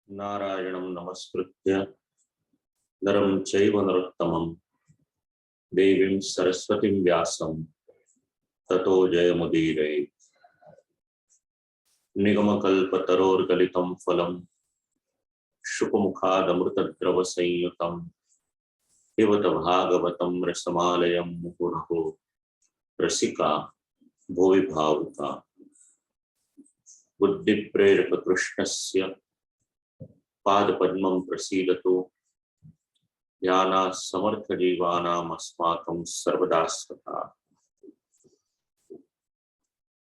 नारायणं नमस्कृत्य नरं चैव नरोत्तमं देवीं सरस्वतीं व्यासं ततो जयमुदीरयेत्। निगमकल्पतरोर्गलितं फलं शुकमुखादमृतद्रवसंयुतं पिबत भागवतं रसमालयं मुहुरहो रसिका भुवि भावुका। बुद्धिप्रेरककृष्णस्य पादपद्मं प्रसीदतु ध्यानात् समर्थजीवानाम् अस्माकं सर्वदा सदा।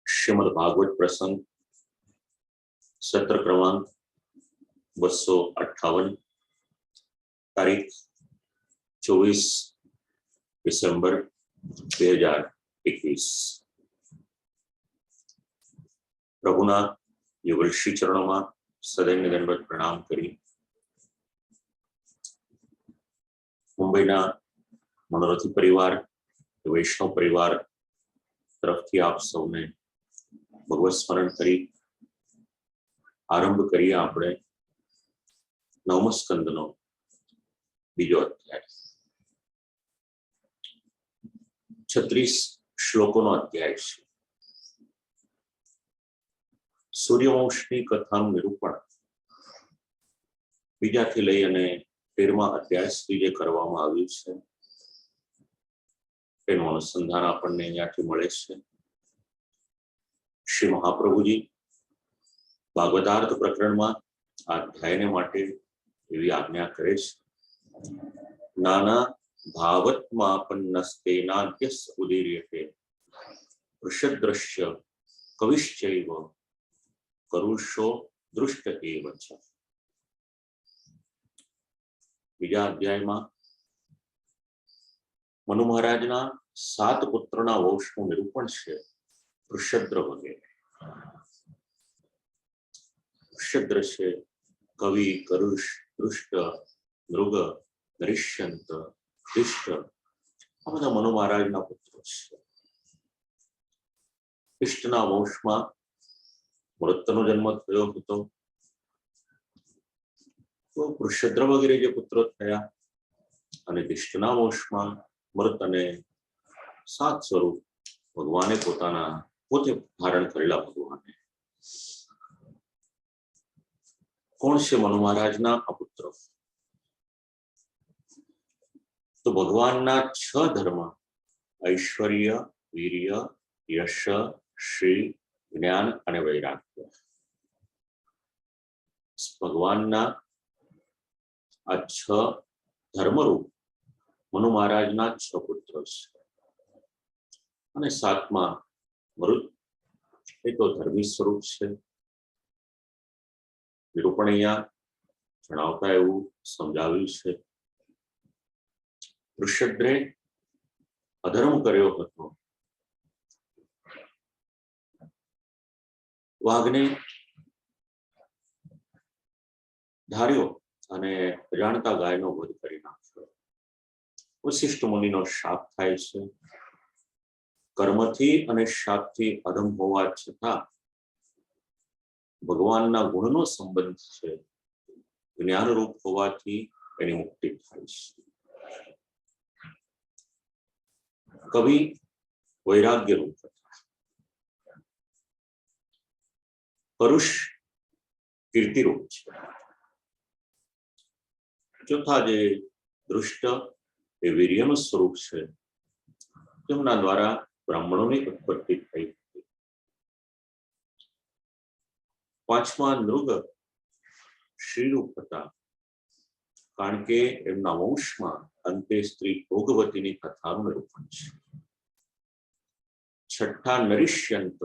श्रीमद्भागवत प्रसंग सत्र क्रमांक 258 तारीख 24 डिसेम्बर 2021। प्रभुना युगल श्री चरणों में सदैव दंडवत प्रणाम करी मुंबईना मनोरथी परिवार वैष्णव परिवार तरफथी आप सौने भगवत स्मरण करी आरंभ करिए आपणे नवम स्कंदनो बीजो अध्याय 36 श्लोकोनो अध्याय छे। सूर्यवंशनी कथाનું નિરૂપણ બીજાથી લઈ અને 13મા અધ્યાય સુધી જે કરવામાં આવ્યું છે તેનું અનુસંધાન આપણને અહીંયાથી મળે છે। શ્રી મહાપ્રભુજી ભાગવતાર્થ પ્રકરણમાં આ અધ્યાયને માટે એવી આજ્ઞા કરે છે। નાના ભાવત્માપન્નસ્તેનાદ્યસ ઉદીર્યતે વૃષદ્રશ્ય કવિશ્ચૈવ કરુષો દૃષ્ટ એવ ચ। બીજા અધ્યાયમાં મનુ મહારાજના 7 પુત્રના વંશનું નિરૂપણ છે। વૃષદ્ર વગેરે વૃષદ્ર છે કવિ કરુષ દૃષ્ટ મૃગ નરિષ્યંત ઇષ્ટ આ બધા મનુ મહારાજના પુત્રો છે। ઇષ્ટના વંશમાં મૃતનો જન્મ થયો હતો તો વૃષદ્ર વગેરે જે પુત્રો થયા અને દિષ્ટના વંશમાં મૃત અને 7 સ્વરૂપ ભગવાને પોતે ધારણ કરેલા ભગવાને। કોણ છે મનુ મહારાજના આ પુત્રો? તો ભગવાનના 6 ધર્મ ઐશ્વર્ય વીર્ય યશ શ્રી જ્ઞાન અને વૈરાગ્ય। ભગવાનના આ 6 ધર્મરૂપ મનુ મહારાજના 6 પુત્રો છે અને 7મા મરુત એ તો ધર્મી સ્વરૂપ છે। નિરૂપણ અહીંયા જણાવતા એવું સમજાવ્યું છે। વૃષદ્રે અધર્મ કર્યો હતો, વાઘને ધાર્યો અને અજાણતા ગાયનો વધ કરી નાખ્યો। વશિષ્ઠ મુનિનો શાપ થાય છે। કર્મથી અને શાપથી અધમ હોવા છતાં ભગવાનના ગુણનો સંબંધ છે, જ્ઞાનરૂપ હોવાથી એની મુક્તિ થાય છે। કવિ વૈરાગ્ય રૂપ હતા, પરુષ કીર્તિરૂપ છે। ચોથા જે દૃષ્ટ એ વીર્યનું સ્વરૂપ છે, તેમના દ્વારા બ્રાહ્મણોની ઉત્પત્તિ થઈ હતી। 5મા નૃગ શ્રીરૂપ હતા, કારણ કે એમના વંશમાં અંતે સ્ત્રી ભોગવતીની કથાનું નિરૂપણ છે। 6ઠા નરિષ્યંત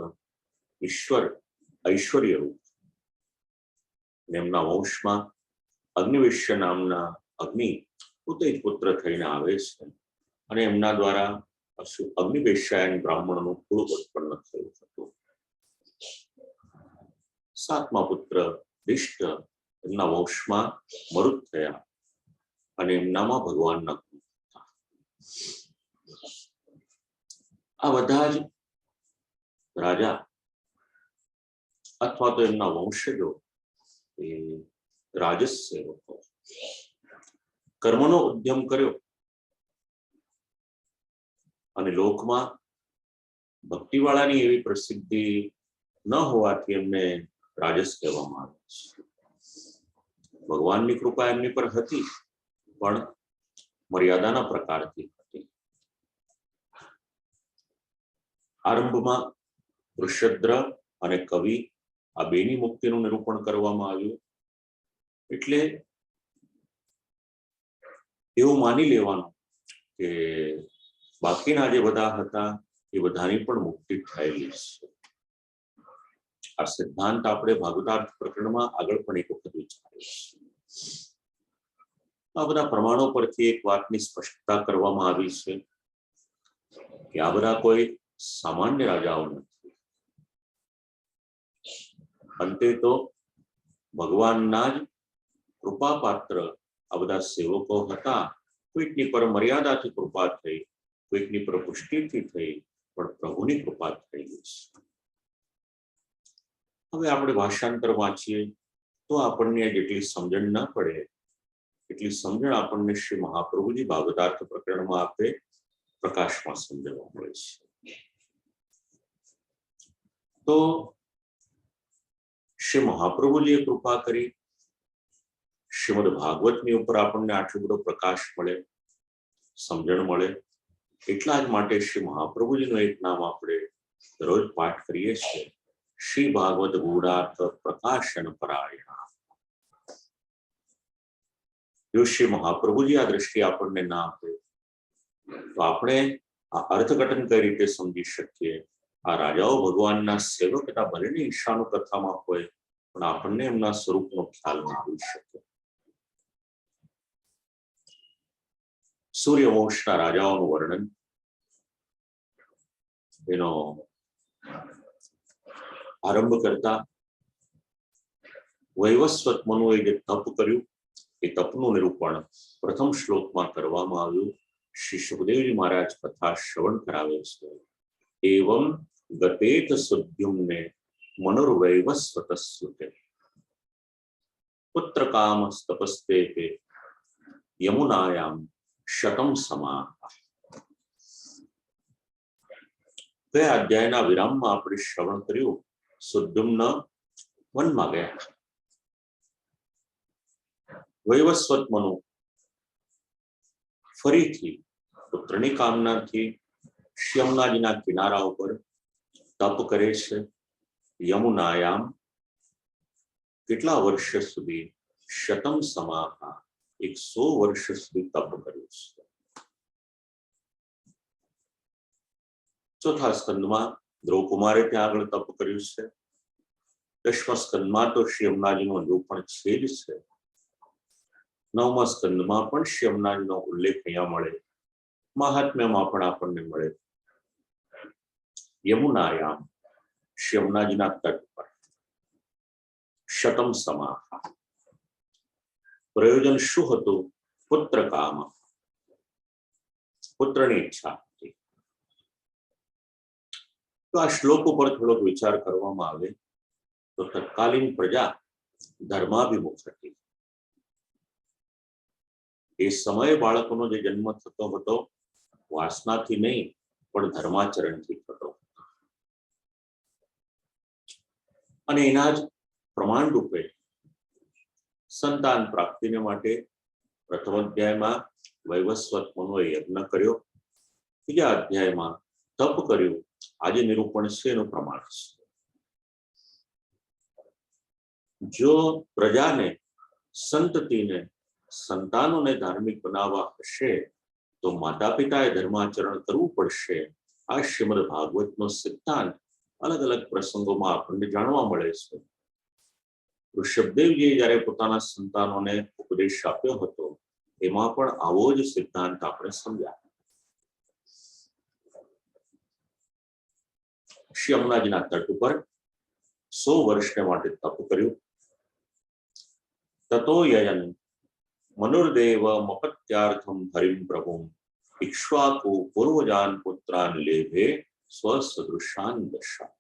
ઐશ્વર્ય રૂપ, એમના વંશમાં અગ્નિવેશ્ય નામના અગ્નિ પોતે જ પુત્ર થઈને આવે છે અને એમના દ્વારા અગ્નિવેશ્યાયન બ્રાહ્મણનું કુળ ઉત્પન્ન થયું હતું। 7મા પુત્ર દિષ્ટ, એમના વંશમાં મરુત થયા અને એમનામાં ભગવાનના ગુણ હતા। આ બધા જ રાજા અથવા તો એમના વંશજો એ રાજસ સેવકો કર્મનો ઉદ્યમ કર્યો અને લોકમાં ભક્તિવાળાની એવી પ્રસિદ્ધિ ન હોવાથી એમને રાજસ કહેવામાં આવે છે. ભગવાનની કૃપા એમની પર હતી પણ મર્યાદાના પ્રકારથી હતી. આરંભમાં વૃષદ્ર અને કવિ આ બેની મુક્તિનું નિરૂપણ કરવામાં આવ્યું. એટલે એવું માની લેવાનું કે બાકીના જે બધા હતા એ બધાની પણ મુક્તિ થયેલી છે. આ સિદ્ધાંત આપણે ભાગવતાર્થ પ્રકરણમાં આગળ પણ એક વખત વિચાર્યો છે. આ બધા પ્રમાણો પરથી એક વાતની સ્પષ્ટતા કરવામાં આવી છે કે આ બધા કોઈ સામાન્ય રાજાઓ નથી. અંતે તો ભગવાનના જ કૃપાપાત્ર આ બધા સેવકો હતા. કોઈકની પર મર્યાદાથી કૃપા થઈ, કોઈકની પર પુષ્ટિથી થઈ, પણ પ્રભુની કૃપા થઈ છે. હવે આપણે ભાષાંતર વાંચીએ તો આપણને જેટલી સમજણ ના પડે એટલી સમજણ આપણને શ્રી મહાપ્રભુજી ભાગવતાર્થ પ્રકરણમાં આપે પ્રકાશમાં સમજવા મળે છે. તો શ્રી મહાપ્રભુજીએ કૃપા કરી શ્રીમદ ભાગવતની ઉપર આપણને આટલો બધો પ્રકાશ મળે, સમજણ મળે. એટલા જ માટે શ્રી મહાપ્રભુજીનું એક નામ આપણે દરરોજ પાઠ કરીએ છીએ, શ્રી ભાગવત ગૂઢાર્થ પ્રકાશન પરાયણ. જો શ્રી મહાપ્રભુજી આ દ્રષ્ટિ આપણને ના આપે તો આપણે આ અર્થઘટન કઈ રીતે સમજી શકીએ? આ રાજાઓ ભગવાનના સેવક હતા, ભલે ને ઈશાનું કથામાં હોય, પણ આપણને એમના સ્વરૂપનો ખ્યાલ ના આવી શકે. સૂર્યવંશના રાજાઓનું વર્ણન, એનો આરંભ કરતા વૈવસ્વત મનુએ જે તપ કર્યું એ તપનું નિરૂપણ પ્રથમ શ્લોકમાં કરવામાં આવ્યું. શ્રી સુખદેવજી મહારાજ કથા શ્રવણ કરાવે છે. એવમ ગતેત સુદ્યુમ્ને મનુર્વૈવસ્વતસ્યુતે પુત્ર કામ તપસ્તે યમુનાયામ શતમ સમાહ. ગયા અધ્યાયના વિરામમાં આપણે શ્રવણ કર્યું, સુદ્યુમ્ન વનમાં ગયા. વૈવસ્વત મનુ ફરીથી પુત્રની કામનાથી યમુનાજીના કિનારા ઉપર તપ કરે છે. યમુનાયામ કેટલા વર્ષ સુધી? શતમ સમાહ, 100 વર્ષ સુધી તપ કર્યું છે. ચોથા સ્કંદમાં ધ્રુવકુમારે ત્યાં આગળ તપ કર્યું છે. દસમા સ્કંદમાં તો શ્રી યમુનાજીનું નિરૂપણ છે જ છે. નવમા સ્કંદમાં પણ શ્રી યમુનાજીનો ઉલ્લેખ અહીંયા મળે, મહાત્મ્યમાં પણ આપણને મળે. યમુનાયામ, શ્રી યમુનાજીના તટ પર શતમ સમાહ. પ્રયોજન શું હતું? પુત્ર કામ, પુત્રની ઈચ્છા હતી. તો આ શ્લોક ઉપર થોડોક વિચાર કરવામાં આવે તો તત્કાલીન પ્રજા ધર્માભિમુખ હતી. એ સમયે બાળકોનો જે જન્મ થતો હતો વાસનાથી નહીં પણ ધર્માચરણથી થતો. અને એના જ પ્રમાણ રૂપે સંતાન પ્રાપ્તિને માટે પ્રથમ અધ્યાયમાં વૈવસ્વત મનુએ યજ્ઞ કર્યો, બીજા અધ્યાયમાં તપ કર્યું. આજે નિરૂપણ છે એનું પ્રમાણ છે. જો પ્રજાને, સંતતિને, સંતાનોને ધાર્મિક બનાવવા હશે તો માતા પિતાએ ધર્માચરણ કરવું પડશે. આ શ્રીમદ ભાગવતનો સિદ્ધાંત અલગ અલગ પ્રસંગોમાં આપણને જાણવા મળે છે. ઋષભદેવજીએ જ્યારે પોતાના સંતાનોને ઉપદેશ આપ્યો હતો એમાં પણ આવો જ સિદ્ધાંત આપણે સમજ્યા. શ્રી યમુનાજીના તટ ઉપર 100 વર્ષને માટે તપ કર્યું. તતો યયન મનુર્દેવ મપત્યાર્થમ હરિમ પ્રભુમ ઇક્ષ્વાકુ પૂર્વજાન પુત્રાન લેભે સ્વસદૃશાન દશા.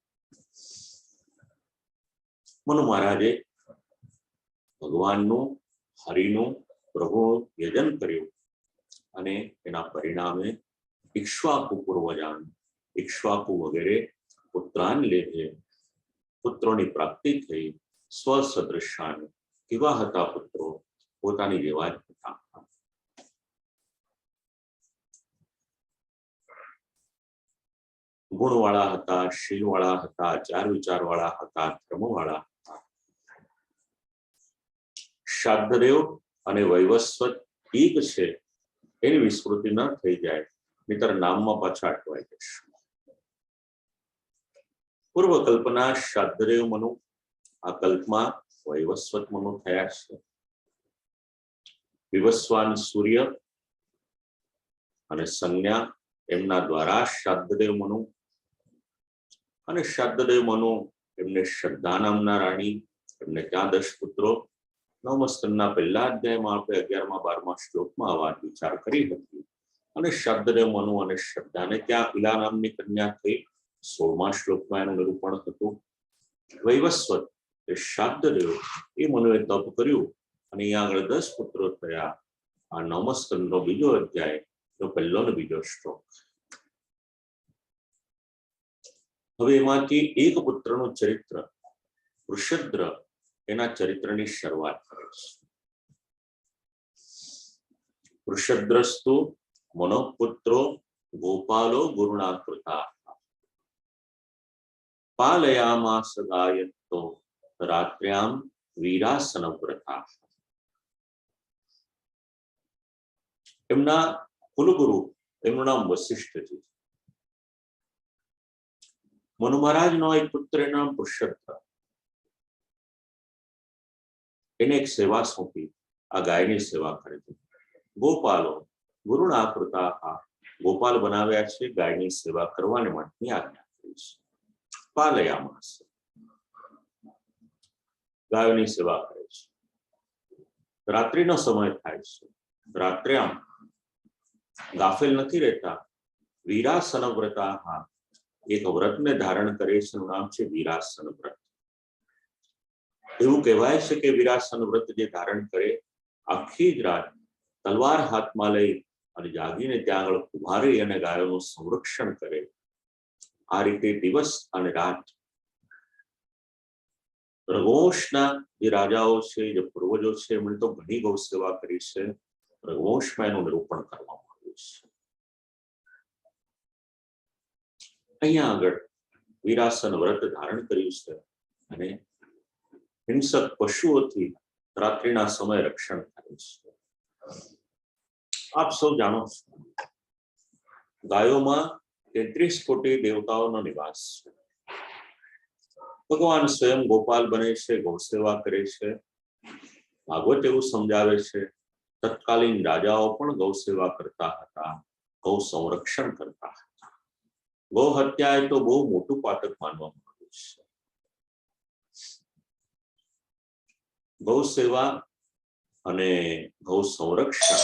મનુ મહારાજે ભગવાનનું હરિનું પ્રભુ યજન કર્યું અને એના પરિણામે ઇક્ષ્વાકુ પૂર્વજાન ઇક્ષ્વાકુ વગેરે પુત્રાન લીધે પુત્રોની પ્રાપ્તિ થઈ. સ્વસદૃશાન કેવા હતા પુત્રો? પોતાની જેવા જ હતા. ગુણવાળા હતા, શીલવાળા હતા, ચાર વિચારવાળા હતા, ધર્મવાળા હતા. શાદ્રદેવ અને વૈવસ્વત એક છે એની વિસ્મૃતિ ન થઈ જાય, નહીતર નામમાં પાછા અટવાઈ જશે. પૂર્વ કલ્પના શાદ્રદેવ મનુ, આ કલ્પમાં વૈવસ્વત મનુ થયા છે. વિવસ્વાન સૂર્ય અને સંજ્ઞા એમના દ્વારા શાદ્રદેવ મનુ, અને શાદ્રદેવ મનુ એમને શ્રદ્ધા નામના રાણી, એમને ત્યાં 10 પુત્રો. નવમસ્કંદના પહેલા અધ્યાયમાં આપણે 11મા 12મા શ્લોકમાં આ વાત વિચાર કરી હતી. અને શાદ્રદેવ મનુ અને શ્રદ્ધાને ત્યાં ઇલા નામની કન્યા થઈ. 16મા શ્લોકમાં એનું નિરૂપણ હતું. વૈવસ્વત એ શાદ્રદેવ એ મનુએ તપ કર્યું અને અહીંયા આગળ 10 પુત્રો થયા. આ નવમસ્કંદનો બીજો અધ્યાય, તો પહેલો ને બીજો શ્લોક. હવે એમાંથી એક પુત્રનું ચરિત્ર વૃષદ્ર એના ચરિત્રની શરૂઆત કરે છે. વૃષદ્રસ્તુ મનોપુત્રો ગોપાલો ગુરુણાકૃતા પાલયામાસ ગાયતો રાત્ર્યામ વીરાસનવ્રતા. એમના કુલગુરુ એમનું નામ વશિષ્ઠજી. મનુ મહારાજનો એક પુત્ર એનું નામ વૃષદ્ર. એને એક સેવા સોંપી, આ ગાયની સેવા કરે છે. ગોપાલો ગુરુણાકૃતા, ગોપાલ બનાવ્યા છે ગાયની સેવા કરવાને માટેની આજ્ઞા કરી છે. પાલયામાસ, ગાયોની સેવા કરે છે. રાત્રિનો સમય થાય છે. રાત્રે આમ ગાફેલ નથી રહેતા. વીરાસન વ્રતા, એક વ્રતને ધારણ કરે છે, એનું નામ છે વીરાસન વ્રત. એવું કહેવાય છે કે વીરાસન વ્રત જે ધારણ કરે આખી જ રાત તલવાર હાથમાં લઈ અને જાગીને ત્યાં આગળ ઉભા રહી અને ગાયોનું સંરક્ષણ કરે. આ રીતે દિવસ અને રાત રઘુવંશના જે રાજાઓ છે, જે પૂર્વજો છે, એમણે તો ઘણી ગૌ સેવા કરી છે. રઘુવંશમાં એનું નિરૂપણ કરવામાં આવ્યું છે. અહીંયા આગળ વીરાસન વ્રત ધારણ કર્યું છે અને હિંસક પશુઓથી રાત્રિના સમય રક્ષણ થાય છે. આપ સૌ જાણો છો, ગાયોમાં 33 કોટી દેવતાઓનો નિવાસ છે. ભગવાન સ્વયં ગોપાલ બને છે, ગૌ સેવા કરે છે. ભાગવત એવું સમજાવે છે, તત્કાલીન રાજાઓ પણ ગૌ સેવા કરતા હતા, ગૌ સંરક્ષણ કરતા હતા. ગૌ હત્યા એ તો બહુ મોટું પાતક માનવામાં આવ્યું છે. ગૌ સેવા અને ગૌ સંરક્ષણ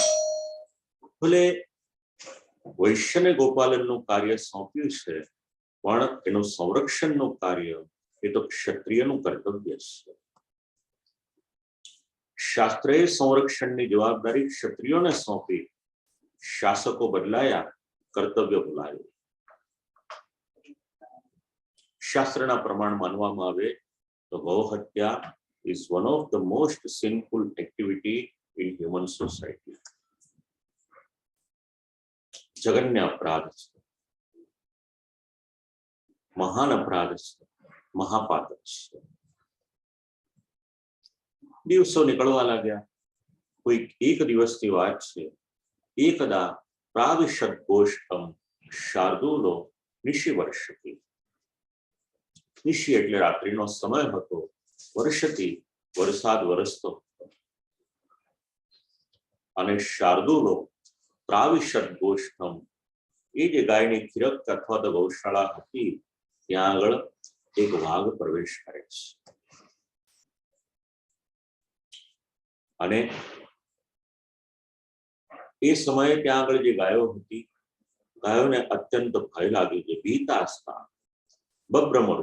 ભલે વૈશ્યને ગોપાલનનું કાર્ય સોંપ્યું છે, પણ એનું સંરક્ષણનું કાર્ય એ તો ક્ષત્રિયનું કર્તવ્ય છે. શાસ્ત્રે સંરક્ષણની જવાબદારી ક્ષત્રિયોને સોંપી. શાસકો બદલાયા, કર્તવ્ય ભૂલાયું. શાસ્ત્રના પ્રમાણ માનવામાં આવે તો ગૌ હત્યા is one of the most sinful activity in human society. જઘન્ય અપરાધ છે, મહાન અપરાધ છે, મહાપાતક છે. દિવસો નીકળવા લાગ્યા. કોઈ એક દિવસની વાત છે. એકદા પ્રાવિશદ ગોષ્ઠમ શાર્દૂલો નિશિ વર્ષતી. નિશિ એટલે રાત્રિનો સમય હતો. વર્ષતી વરસાદ વરસતો અને શાર્દૂલો પ્રાવિશદ ગોષ્ઠમ, એ જે ગાયની ખીરક અથવા તો ગૌશાળા હતી ત્યાં આગળ એક વાઘ પ્રવેશ કરે છે અને એ સમયે ત્યાં આગળ જે ગાયો હતી, ગાયોને અત્યંત ભય લાગ્યો છે. ભીતાસ્તા બબ્રમણ,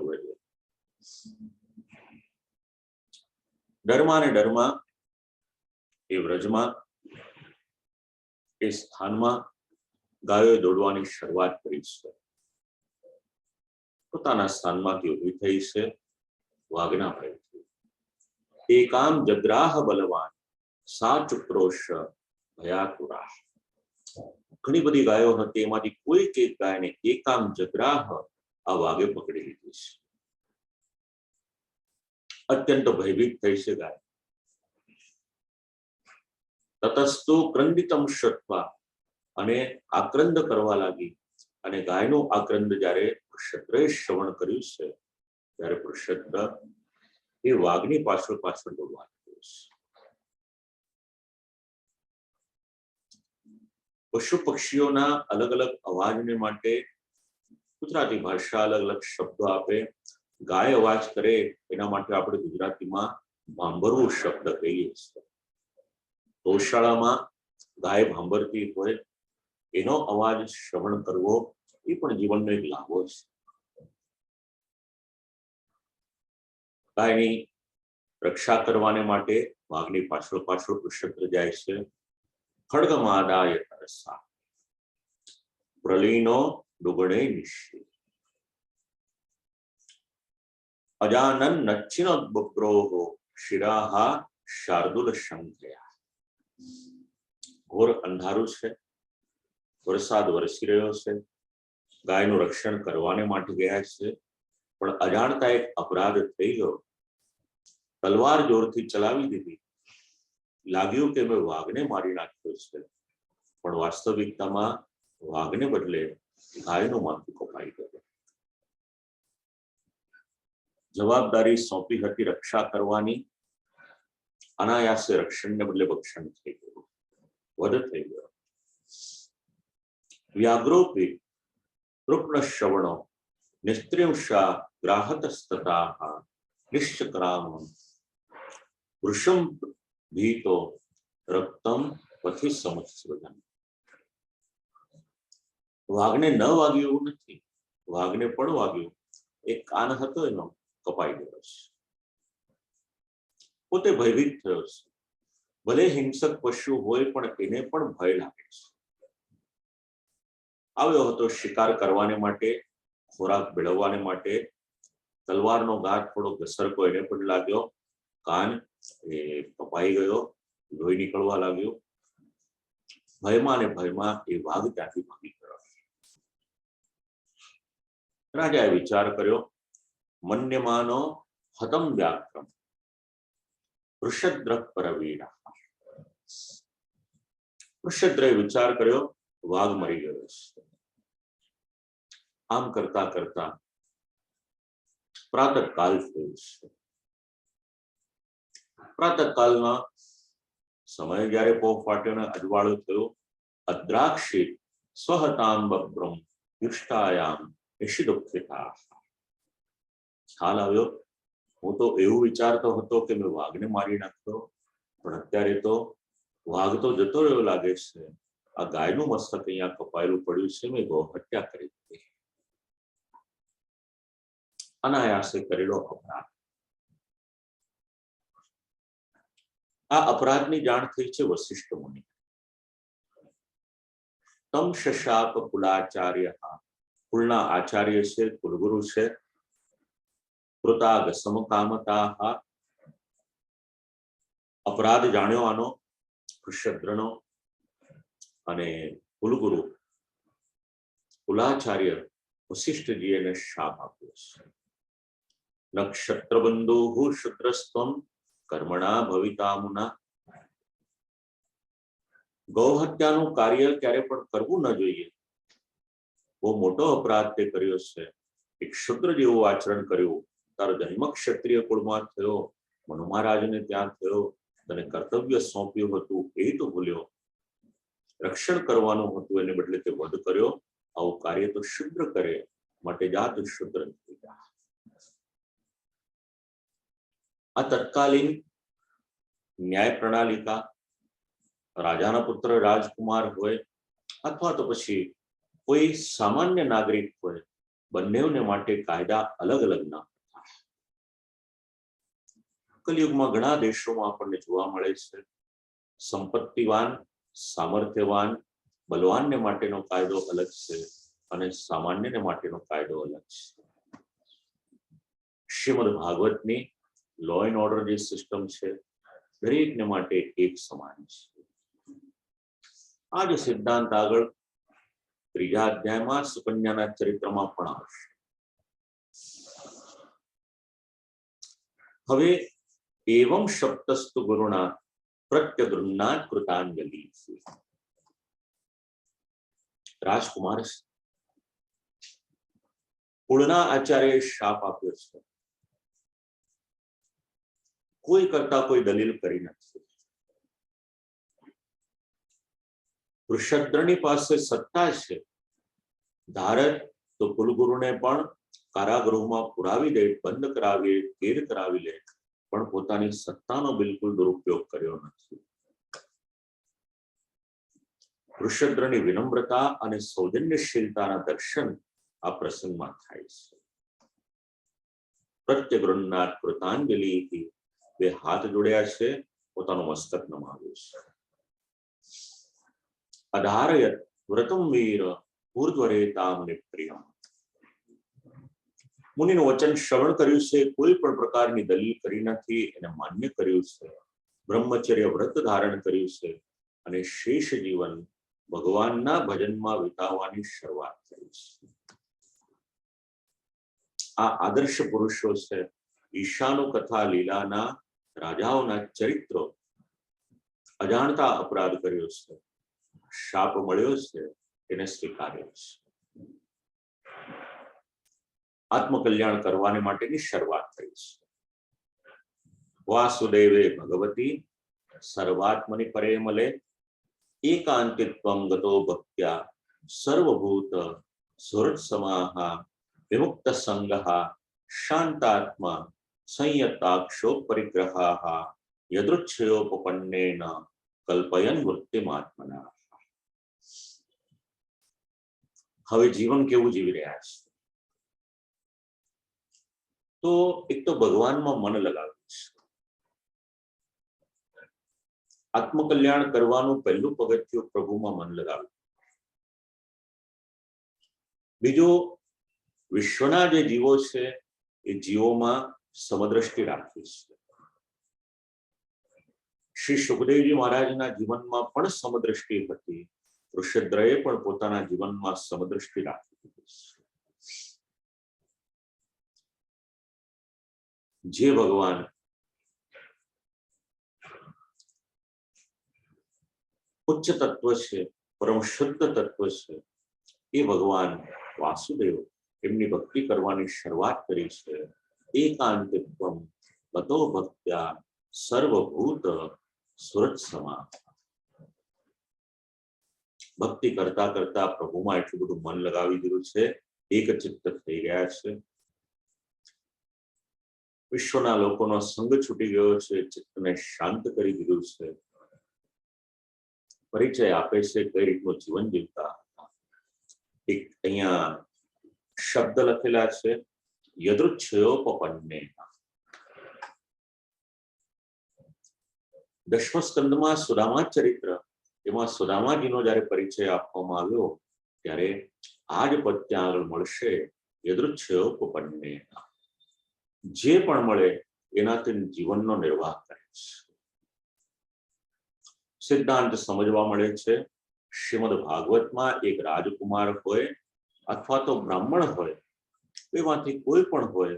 ડરમાં ને ડરમાં એ વ્રજમાં એ સ્થાનમાં ગાયો દોડવાની શરૂઆત કરી છે. પોતાના સ્થાનમાંથી ઊભી થઈ છે વાઘના ભયથી. એકામ જગ્રાહ બલવાન સા ચુક્રોશ ભયાતુરા. ઘણી બધી ગાયો હતી, એમાંથી કોઈક એક ગાયને એકામ જગ્રાહ આ વાઘે પકડી લીધી છે. અત્યંત ભયભીત થઈ છે ગાય. તતસ્તુ ક્રંદિતમ શ્રુત્વા, અને આક્રંદ કરવા લાગી. અને ગાયનું આક્રંદ જ્યારે વૃષદ્રએ શ્રવણ કર્યું છે ત્યારે વૃષદ્ર એ વાઘની પાછળ પાછળ દોડવા લાગ્યો છે. પશુ પક્ષીઓના અલગ અલગ અવાજને માટે ગુજરાતી ભાષા અલગ અલગ શબ્દો આપે. ગાય અવાજ કરે એના માટે આપણે ગુજરાતીમાં ભાંભરવું શબ્દ કહીએ છીએ. ગૌશાળામાં ગાય ભાંભરતી હોય એનો અવાજ શ્રવણ કરવો એ પણ જીવનનો એક લાભો છે. ગાયની રક્ષા કરવાને માટે વાઘની પાછળ પાછળ વૃષદ્ર જાય છે. ખડગમાદાય તરસા પ્રલીનો ડુગણે નિશ્ચિત અજાનન નચ્છિન બપ્રોહો શિરાહા શાર્દુલ શંકયા. ઘોર અંધારું છે, વરસાદ વરસી રહ્યો છે. ગાયનું રક્ષણ કરવાને માટે ગયા છે, પણ અજાણતા એક અપરાધ થઈ ગયો. તલવાર જોરથી ચલાવી દીધી. લાગ્યું કે મેં વાઘને મારી નાખ્યો છે, પણ વાસ્તવિકતામાં વાઘને બદલે ગાયનું માથું કપાઈ ગયું. જવાબદારી સોંપી હતી રક્ષા કરવાની, અનાયાસે રક્ષણને બદલે ભક્ષણ થઈ ગયું, વધ થઈ ગયો. વ્યાઘ્રોપી રૂપણ શ્રવણો નિસ્ત્રિંશા ગ્રાહતસ્તતાઃ નિશ્ચક્રામ વૃષમ ભીતો રક્તમ પથી સમસ્રજન. વાઘને ન વાગ્યું એવું નથી, વાઘને પણ વાગ્યું. એક કાન હતો એનો કપાઈ ગયો છે. પોતે ભયભીત થયો છે. ભલે હિંસક પશુ હોય પણ એને પણ ભય લાગે છે. આવ્યો હતો શિકાર કરવાને માટે, ખોરાક મેળવવાને માટે. તલવારનો ઘા થોડો ઘસરકો એને પણ લાગ્યો. કાન એ કપાઈ ગયો, લોહી નીકળવા લાગ્યું. ભયમાં ને ભયમાં એ વાઘ ત્યાંથી ભાગી ગયો. રાજાએ વિચાર કર્યો, મન્યમાનો હતમ વ્યાઘ્રમ વૃષદ્ર પરવીરા. વૃષદ્રએ વિચાર કર્યો, વાઘ મરી ગયો છે. આમ કરતા કરતા પ્રાતઃકાલ થયો છે. પ્રાતઃકાલના સમય જયારે પોહ ફાટ્યો ને અજવાળું થયું, અદ્રાક્ષિત સ્વહતામ બબ્રમ યુષ્ટાયામ ઈશિદુઃખિતા. ખ્યાલ આવ્યો, હું તો એવું વિચારતો હતો કે મેં વાઘને મારી નાખ્યો, પણ અત્યારે તો વાઘ તો જતો રહ્યો લાગે છે. આ ગાયનું મસ્તક અહીંયા કપાયેલું પડ્યું છે, મેં ગૌ હત્યા કરી દીધી. અનાયાસે કરેલો અપરાધ. આ અપરાધની જાણ થઈ છે વશિષ્ઠ મુનિ. તમ શશાપ કુલાચાર્ય, કુલના આચાર્ય છે, કુલગુરુ છે. કૃતાગ સમકામતા, અપરાધ જાણ્યો આનો વૃષદ્રનો. અને કુલગુરુ કુલાચાર્ય વશિષ્ઠજી એને શાપ આપ્યો છે. નક્ષત્ર બંધુ શુદ્રસ્ત્વમ કર્મણા ભવિતામુના. ગૌ હત્યાનું કાર્ય ક્યારે પણ કરવું ન જોઈએ. બહુ મોટો અપરાધ તે કર્યો છે. એક શુદ્ર જેવું આચરણ કર્યું. તારો જન્મ ક્ષત્રિય કુળમાં થયો, મનુ મહારાજને ત્યાં થયો, તને કર્તવ્ય સોંપ્યું હતું એ તો ભૂલ્યો. રક્ષણ કરવાનું હતું એને બદલે તે વધ કર્યો. આવું કાર્ય તો શુદ્ર કરે, માટે જાત શુદ્ર થઈ જા. આ તત્કાલીન ન્યાય પ્રણાલિકા, રાજાના પુત્ર રાજકુમાર હોય અથવા તો પછી કોઈ સામાન્ય નાગરિક હોય, બંનેને માટે કાયદા અલગ અલગ ના. કલયુગમાં ઘણા દેશોમાં આપણને જોવા મળે છે સંપત્તિવાન, સામર્થ્યવાન, બલવાનને માટેનો કાયદો અલગ છે અને સામાન્યને માટેનો કાયદો અલગ છે. શ્રીમદ ભાગવતની લો એન્ડ ઓર્ડર જે સિસ્ટમ છે દરેકને માટે એક સમાન છે. આ જ સિદ્ધાંત આગળ ત્રીજા અધ્યાયમાં સુકન્યાના ચરિત્રમાં પણ આવશે. હવે એવમ શબ્દસ્તુ ગુરુણા પ્રત્યગૃહ્ણાત કૃતાંજલિ. રાજકુમાર કુળના આચાર્ય શાપ આપ્યો છે. કોઈ કરતા કોઈ દલીલ કરી નથી. વૃષદ્રની પાસે સત્તા છે, ધારે તો કુલગુરુને પણ કારાગૃહમાં પુરાવી દે, બંધ કરાવી, કેદ કરાવી લે, પણ પોતાની સત્તાનો બિલકુલ દુરુપયોગ કર્યો નથી. વૃષદ્રની વિનમ્રતા અને સૌજન્યશીલતાના દર્શન આ પ્રસંગમાં થાય છે. પ્રત્યગૃહ્ણાત કૃતાંજલિ, બે હાથ જોડ્યા છે, પોતાનું મસ્તક નમાવ્યું છે. અધારયત વ્રતમ વીર ઉર્ધ્વરેતામ નિપ્રિયમ. મુનિનું વચન શ્રવણ કર્યું છે, કોઈ પણ પ્રકારની દલીલ કરી નથી, એને માન્ય કર્યું છે, બ્રહ્મચર્ય વ્રત ધારણ કર્યું છે અને શેષ જીવન ભગવાનના ભજનમાં વિતાવવાની શરૂઆત કરી છે. આ આદર્શ પુરુષો છે. ઈશાનો કથા લીલાના રાજાઓના ચરિત્રો અજાણતા અપરાધ કર્યો છે, શાપ મળ્યો છે, એને સ્વીકાર્યો છે. આત્મકલ્યાણ કરવાને માટેની શરૂઆત થઈ છે. વાસુદેવે ભગવતી સર્વાત્મની પરે મલે એકાંતિત્વમ ગતો ભક્ત્યા સર્વભૂત સુરત સમાહા વિમુક્ત સંગઃ શાંતાત્મા સંયતાક્ષો પરિગ્રહાઃ યદૃચ્છયોપપન્નેન કલ્પયન વૃત્તિમાત્મના. હવે જીવન કેવું જીવી રહ્યા છે? તો એક તો ભગવાનમાં મન લગાવ્યું છે. આત્મકલ્યાણ કરવાનું પહેલું પગથિયું પ્રભુમાં મન લગાવ્યું. બીજું, વિશ્વના જે જીવો છે એ જીવોમાં સમદ્રષ્ટિ રાખી છે. શ્રી સુખદેવજી મહારાજના જીવનમાં પણ સમદ્રષ્ટિ હતી. વૃષદ્રએ પણ પોતાના જીવનમાં સમદ્રષ્ટિ રાખી હતી. જે ભગવાન ઉચ્ચ તત્વ છે, પરમ શુદ્ધ તત્વ છે, એ ભગવાન વાસુદેવ એમની ભક્તિ કરવાની શરૂઆત કરી છે. એકાંતિત્વમ ગતો ભક્ત્યા સર્વભૂત સુરત સમા. ભક્તિ કરતા કરતા પ્રભુમાં એટલું બધું મન લગાવી દીધું છે, એક ચિત્ત થઈ ગયા છે. વિશ્વના લોકોનો સંગ છૂટી ગયો છે, ચિત્તને શાંત કરી દીધું છે. પરિચય આપે છે કઈ રીતનું જીવન જીવતા. એક અહીંયા શબ્દ લખેલા છે, યદૃચ્છયોપપન્ને. 10મા સ્કંદમાં સુદામા ચરિત્ર, એમાં સુદામાજીનો જયારે પરિચય આપવામાં આવ્યો ત્યારે આ જ પદ ત્યાં આગળ મળશે, યદૃચ્છયોપપન્ને. જે પણ મળે એનાથી જીવનનો નિર્વાહ કરે છે. સિદ્ધાંત સમજવા મળે છે. શ્રીમદ ભાગવતમાં એક રાજકુમાર હોય અથવા તો બ્રાહ્મણ હોય, એમાંથી કોઈ પણ હોય,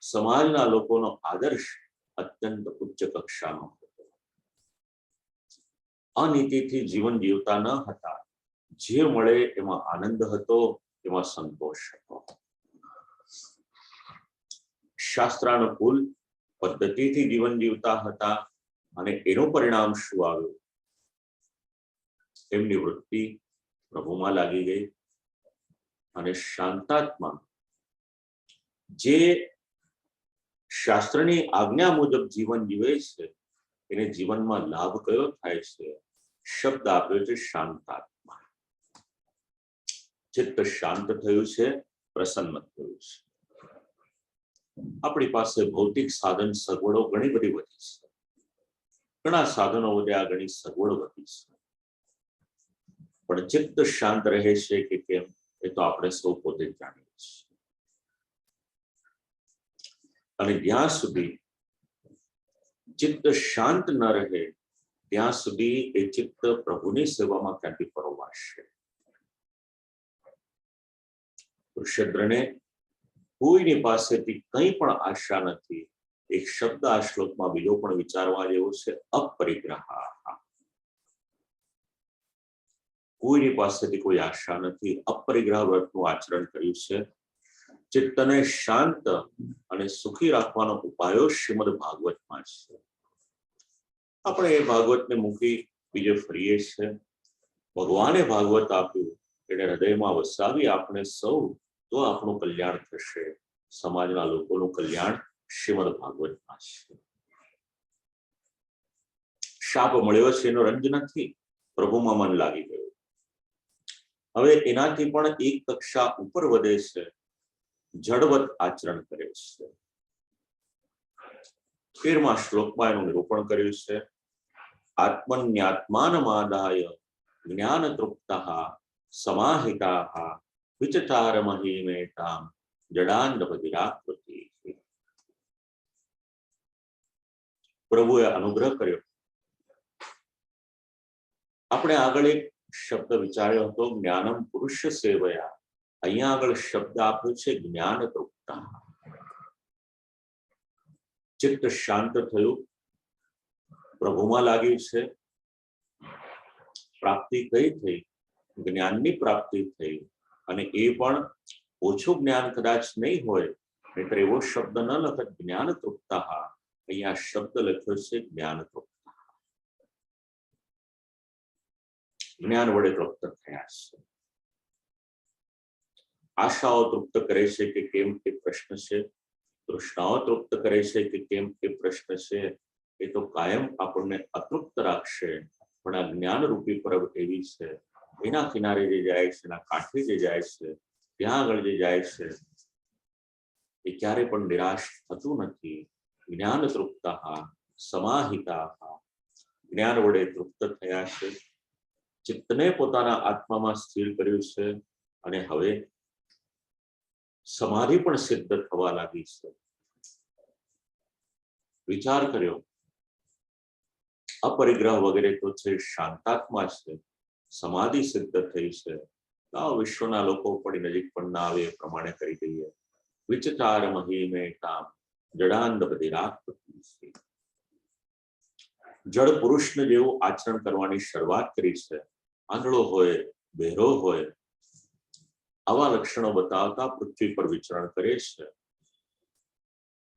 સમાજના લોકોનો આદર્શ અત્યંત ઉચ્ચ કક્ષાનો હતો. અનીતિથી જીવન જીવતા ન હતા. જે મળે એમાં આનંદ હતો, એમાં સંતોષ હતો. શાસ્ત્રાનુકૂળ પદ્ધતિથી જીવન જીવતા હતા અને એનું પરિણામ શું આવ્યું? એમની વૃત્તિ પ્રભુમાં લાગી ગઈ અને શાંતાત્મા જે શાસ્ત્રની આજ્ઞા મુજબ જીવન જીવે છે એને જીવનમાં લાભ કયો થાય છે? શબ્દ આપ્યો છે શાંતાત્મા. ચિત્ત શાંત થયું છે, પ્રસન્ન થયું છે. આપણી પાસે ભૌતિક સાધન સગવડો ઘણી બધી વધી છે. ઘણા સાધનો વધ્યા, ઘણી સગવડ વધી છે, પણ ચિત્ત શાંત રહે છે કે કેમ એ તો આપણે સૌ પોતે જ જાણીએ છીએ. અને જ્યાં સુધી ચિત્ત શાંત ન રહે ત્યાં સુધી એ ચિત્ત પ્રભુની સેવામાં ક્યાંથી પરોવાશે. ઋષદ્રને કોઈની પાસેથી કંઈ પણ આશા નથી. એક શબ્દ આ શ્લોકમાં બીજો પણ વિચારવા જેવો છે, અપરિગ્રહ. કોઈની પાસેથી કોઈ આશા નથી. અપરિગ્રહ વ્રતનું આચરણ કર્યું છે. ચિત્તને શાંત અને સુખી રાખવાનો ઉપાયો શ્રીમદ ભાગવતમાં છે. આપણે એ ભાગવતને મૂકી બીજે ફરીએ છીએ. ભગવાને ભાગવત આપ્યું એને હૃદયમાં વસાવી આપણે સૌ તો આપણું કલ્યાણ થશે. સમાજના લોકોનું કલ્યાણ શ્રીમદ ભાગવતમાં છે. શાપ મળ્યો છે એનો રંજ નથી, પ્રભુમાં મન લાગી ગયું. હવે એનાથી પણ એક કક્ષા ઉપર વધે છે, જડવત આચરણ કરે છે. 13મા શ્લોકમાં એનું નિરૂપણ કર્યું છે. આત્મન્યાત્માનમાદાય જ્ઞાન તૃપ્તઃ સમાહિતાઃ વિચચાર મહિમેતામ જડાંડપતિરાકૃતિ. પ્રભુએ અનુગ્રહ કર્યો. આપણે આગળ એક શબ્દ વિચાર્યો હતો, જ્ઞાનમ પુરુષ સેવયા. અહીંયા આગળ શબ્દ આપ્યો છે જ્ઞાન તૃપ્તઃ. ચિત્ત શાંત થયું, પ્રભુમાં લાગ્યું છે. પ્રાપ્તિ કઈ થઈ? જ્ઞાનની પ્રાપ્તિ થઈ. અને એ પણ ઓછું જ્ઞાન કદાચ નહીં હોય, નહીતર એવો શબ્દ ન લખત જ્ઞાન તૃપ્તઃ. અહીંયા શબ્દ લખ્યો છે જ્ઞાન તૃપ્ત. જ્ઞાન વડે તૃપ્ત થયા છે. આશાઓ તૃપ્ત કરે છે કે કેમ એ પ્રશ્ન છે. તૃષ્ણાઓ તૃપ્ત કરે છે કે કેમ એ પ્રશ્ન છે. એ તો કાયમ આપણને અતૃપ્ત રાખશે. પણ આ જ્ઞાન રૂપી પરબ એવી છે, એના કિનારે જે જાય છે, એના કાંઠે જે જાય છે, ત્યાં આગળ જે જાય છે, એ ક્યારે પણ નિરાશ થતું નથી. જ્ઞાન તૃપ્તઃ સમાહિતાઃ. જ્ઞાન વડે તૃપ્ત થયા છે. ચિત્તને પોતાના આત્મામાં સ્થિર કર્યું છે. અને હવે સમાધિ પણ સિદ્ધ થવા લાગી છે. વિચાર કર્યો, અપરિગ્રહ વગેરે તો છે, શાંતાત્મા છે, સમાધિ સિદ્ધ થઈ છે. આ વિશ્વના લોકો પડી નજીક પણ ના આવે એ પ્રમાણે કરી દઈએ. વિચચાર મહિમે કામ જડાંદ બધિરાકૃતિ. જડ પુરુષને જેવું આચરણ કરવાની શરૂઆત કરી છે. આંધળો હોય, બહેરો હોય, આવા લક્ષણો બતાવતા પૃથ્વી પર વિચરણ કરે છે.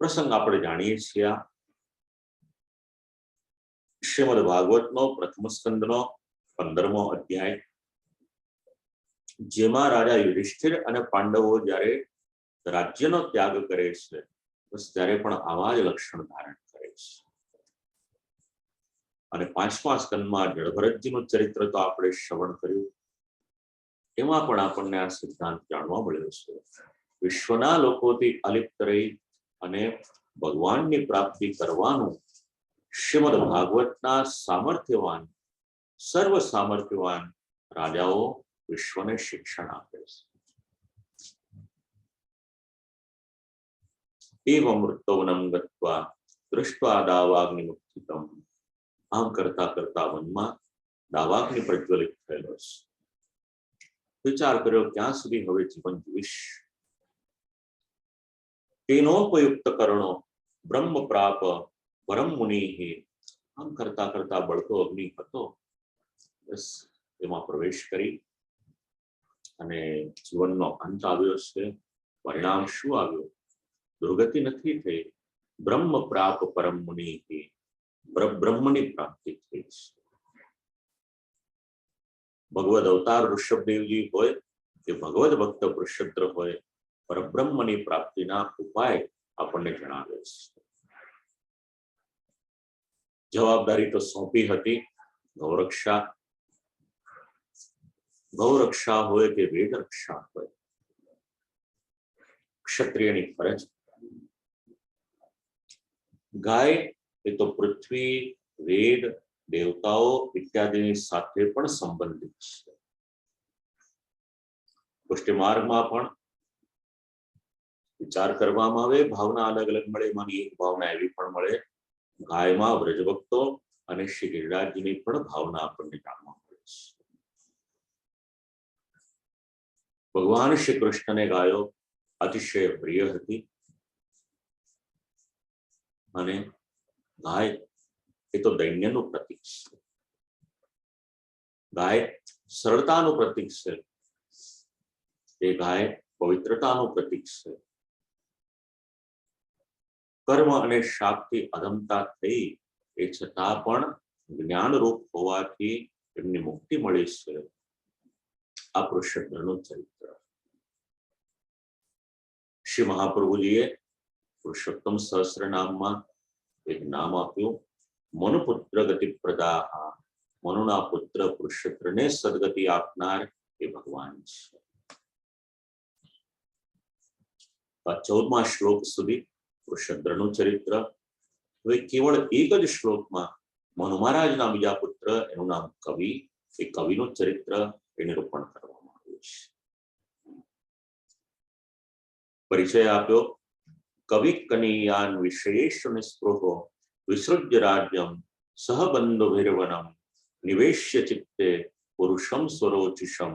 પ્રસંગ આપણે જાણીએ છીએ. શ્રીમદ ભાગવતનો પ્રથમ સ્કંદનો 15મો અધ્યાય, જેમાં રાજા યુધિષ્ઠિર અને પાંડવો જ્યારે રાજ્યનો ત્યાગ કરે છે, બસ ત્યારે પણ આવા જ લક્ષણ ધારણ કરે છે. અને 5મા સ્કંદમાં જળભરતજીનું ચરિત્ર તો આપણે શ્રવણ કર્યું. એમાં પણ આપણને આ સિદ્ધાંત જાણવા મળ્યો છે. વિશ્વના લોકોથી અલિપ્ત રહી અને ભગવાનની પ્રાપ્તિ કરવાનું શ્રીમદ ભાગવતના સામર્થ્યવાન, સર્વ સામર્થ્યવાન રાજાઓ વિશ્વને શિક્ષણ આપે છે. એવં વૃત્તવનમ ગત્વા દૃષ્ટ્વા દાવાગ્નિમુક્તિતમ. આમ કરતા કરતા વનમાં દાવાગ્નિ પ્રજ્વલિત થયેલો છે. વિચાર કર્યો, ક્યાં સુધી હવે જીવન જીવીશ? તેનોપયુક્ત કરણો બ્રહ્મ પ્રાપ પરમ મુનિ. આમ કરતા કરતા બળતો અગ્નિ હતો, બસ એમાં પ્રવેશ કરી અને જીવનનો અંત આવ્યો છે. પરિણામ શું આવ્યું? દુર્ગતિ નથી થઈ. બ્રહ્મ પ્રાપ પરમ મુનિ. બ્રહ્મની પ્રાપ્તિ થઈ છે. ભગવદ અવતાર ઋષભદેવજી હોય કે ભગવદ ભક્ત વૃષદ્ર હોય, પરબ્રહ્મની પ્રાપ્તિના ઉપાય આપણને જણાવે છે. જવાબદારી તો સોંપી હતી ગૌરક્ષા. ગૌરક્ષા હોય કે વેદ રક્ષા હોય, ક્ષત્રિયની ફરજ. ગાય એ તો પૃથ્વી વેદ, દેવતાઓ ઇત્યાદિની સાથે પણ સંબંધિત છે. પુષ્ટિ માર્ગમાં પણ વિચાર કરવામાં આવે, ભાવના અલગ અલગ મળે. એમાંની એક ભાવના એવી પણ મળે, ગાયમાં વ્રજભક્તો અને શ્રી ગિરિરાજજીની પણ ભાવના આપણને જાણવા મળે છે. ભગવાન શ્રી કૃષ્ણને ગાયો અતિશય પ્રિય હતી અને ગાય એ તો દૈન્યનું પ્રતીક છે. ગાય સરળતાનું પ્રતીક છે. એ ગાય પવિત્રતાનું પ્રતીક છે. કર્મ અને શાપથી અધમતા થઈ એ છતાં પણ જ્ઞાનરૂપ હોવાથી એમને મુક્તિ મળી છે. આ પુરુષોત્તમનું ચરિત્ર. શ્રી મહાપ્રભુજીએ પુરુષોત્તમ સહસ્ત્ર નામમાં એક નામ આપ્યું, મનુપુત્ર ગતિ પ્રદાહ. મનુના પુત્ર પુરુષોત્તમને સદગતિ આપનાર એ ભગવાન છે. 14મા શ્લોક સુધી પુરુષોત્તમનું ચરિત્ર. હવે કેવળ એક જ શ્લોકમાં મનુ મહારાજના બીજા પુત્ર, એનું નામ કવિ, એ કવિનું ચરિત્ર એ નિરૂપણ કરવામાં આવ્યું છે. પરિચય આપ્યો, કવિ કનીયાન વિશેષ નિસ્પૃહો વિસૃજ્ય રાજ્યમ સહબંધુભિર્વનમ નિવેશ્ય ચિત્તે પુરુષમ સ્વરોચિષમ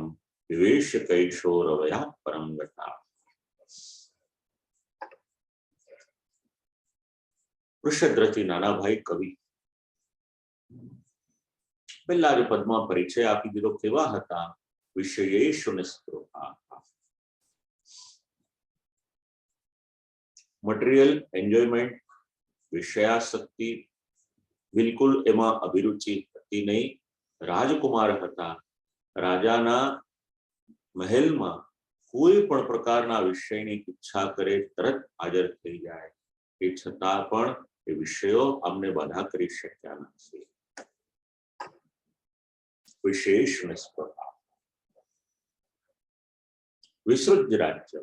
વિવેશ્ય કૈશોરવયા પરમ ગતા. વૃષદ્રથી નાના ભાઈ કવિ. પહેલા જ પદમાં પરિચય આપી દીધો, કેવા હતા? વિષયેષુ નિસ્પૃહા. મટીરિયલ એન્જોયમેન્ટ, વિષયાસક્તિ, બિલકુલ એમાં અભિરુચિ હતી નહીં. રાજકુમાર હતા. રાજાના મહેલમાં કોઈ પણ પ્રકારના વિષયની ઈચ્છા કરે તરત હાજર થઈ જાય. એ છતાં પણ એ વિષયો અમને બાધા કરી શક્યા નથી. વિશેષ નિસ્પૃહા. વિસૃજ રાજ્ય,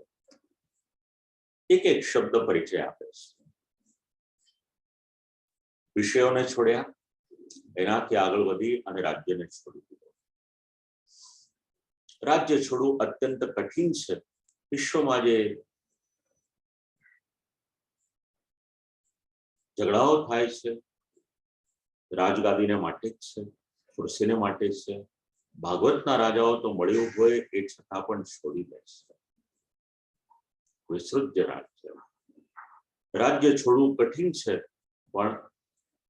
એક એક શબ્દ પરિચય આપે છે. વિષયોને છોડ્યા, એનાથી આગળ વધી અને રાજ્યને છોડી દીધો. રાજ્ય છોડવું અત્યંત કઠિન છે. વિશ્વમાં જે ઝઘડાઓ થાય છે, રાજગાદીને માટે જ છે, ખુરશીને માટે છે. ભાગવતના રાજાઓ તો મળ્યું હોય એ છતાં પણ છોડી દે છે. વિસૃજ રાજ્ય. રાજ્ય છોડવું કઠિન છે, પણ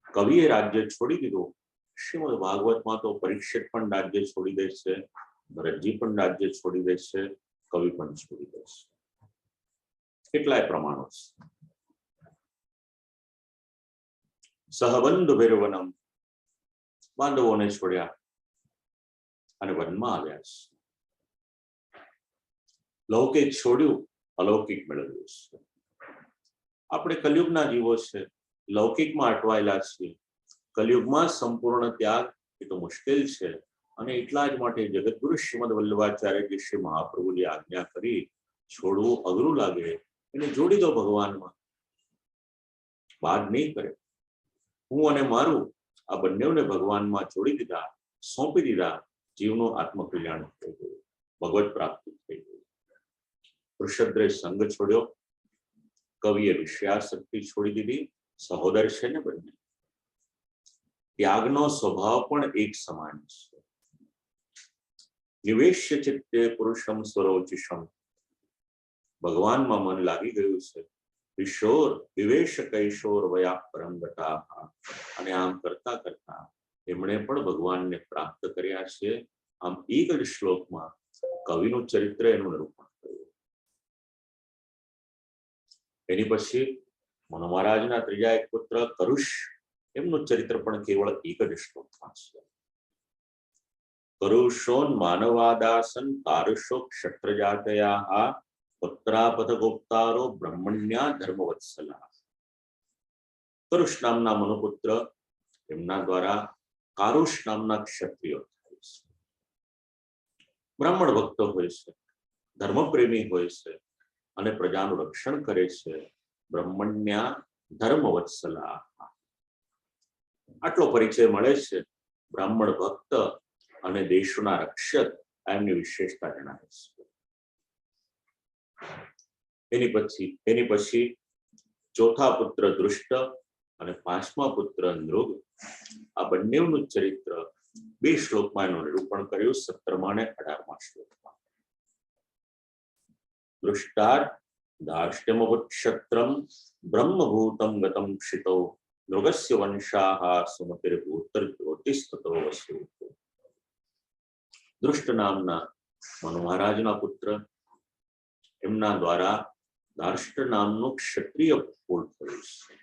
કવિએ રાજ્ય છોડી દીધું. શ્રીમદ ભાગવતમાં તો પરીક્ષિત પણ રાજ્ય છોડી દે છે, ભરતજી પણ રાજ્ય છોડી દે છે, કવિ પણ છોડી દે છે. કેટલાય પ્રમાણો છે. સહબંધુભિર્વનમ, બાંધવોને છોડ્યા અને વનમાં આવ્યા છે. લૌકિક છોડ્યું, અલૌકિક મેળવ્યું છે. આપણે કલયુગના જીવો છે, લૌકિકમાં અટવાયેલા છીએ. કલયુગમાં સંપૂર્ણ ત્યાગ એ તો મુશ્કેલ છે. અને એટલા જ માટે જગતગુરુ શ્રીમદ વલ્લભાચાર્યજી શ્રી મહાપ્રભુજી આજ્ઞા કરી, છોડવું અઘરું લાગે એને જોડી દો ભગવાનમાં, બાદ નહીં કરે. હું અને મારું આ બંનેને ભગવાનમાં જોડી દીધા, સોંપી દીધા. જીવનું આત્મકલ્યાણ થઈ ગયું, ભગવત પ્રાપ્તિ થઈ ગઈ. વૃષદ્રે સંગ છોડ્યો, કવિએ વિષયાસક્તિ છોડી દીધી. સહોદર છે ને બંને. ત્યાગનો સ્વભાવ પણ એક સમાન છે. નિવેશ્ય ચિત્તે પુરુષમ સ્વરોચિષમ, ભગવાનમાં મન લાગી ગયું છે. કિશોર વિવેશ કૈશોર વયા પરમ ગતા. અને આમ કરતા કરતા એમણે પણ ભગવાનને પ્રાપ્ત કર્યા છે. આમ એક જ શ્લોકમાં કવિનું ચરિત્ર એનું નિરૂપણ કર્યું. એની પછી મનુ મહારાજના ત્રીજા એક પુત્ર કરુષ, એમનું ચરિત્ર પણ કેવળ એક જ શ્લોકમાં છે. કરુષોન માનવાદાસન કારુષો ક્ષત્રજાતયા પુત્રાપથ ગોપ્તારો બ્રહ્મણ્યા ધર્મવત્સલા. કરુષ નામના મનુપુત્ર, એમના દ્વારા કારુષ નામના ક્ષત્રિયો થાય છે. બ્રાહ્મણ ભક્ત હોય છે, ધર્મપ્રેમી હોય છે અને પ્રજાનું રક્ષણ કરે છે. બ્રહ્મણ્યા ધર્મવત્સલા. આટલો પરિચય મળે છે. બ્રાહ્મણ ભક્ત અને દેશોના રક્ષક એમની વિશેષતા જણાવે છે. એની પછી ચોથા પુત્ર દૃષ્ટ અને પાંચમા પુત્ર નૃગ, આ બંનેનું ચરિત્ર 2 શ્લોકમાં એનું નિરૂપણ કર્યું, 17મા અને 18મા શ્લોકમાં. દૃષ્ટાર દાર્ષ્ટ્યમવક્ષત્રમ બ્રહ્મભૂતમ ગતમ ક્ષિતો નૃગસ્ય વંશાહ સુમતિર્ભૂતર જ્યોતિસ્તતો વસુ. દૃષ્ટ નામના મનુ મહારાજના પુત્ર, એમના દ્વારા દાર્ષ્ટ્ય નામનું ક્ષત્રિય કુળ થયું છે.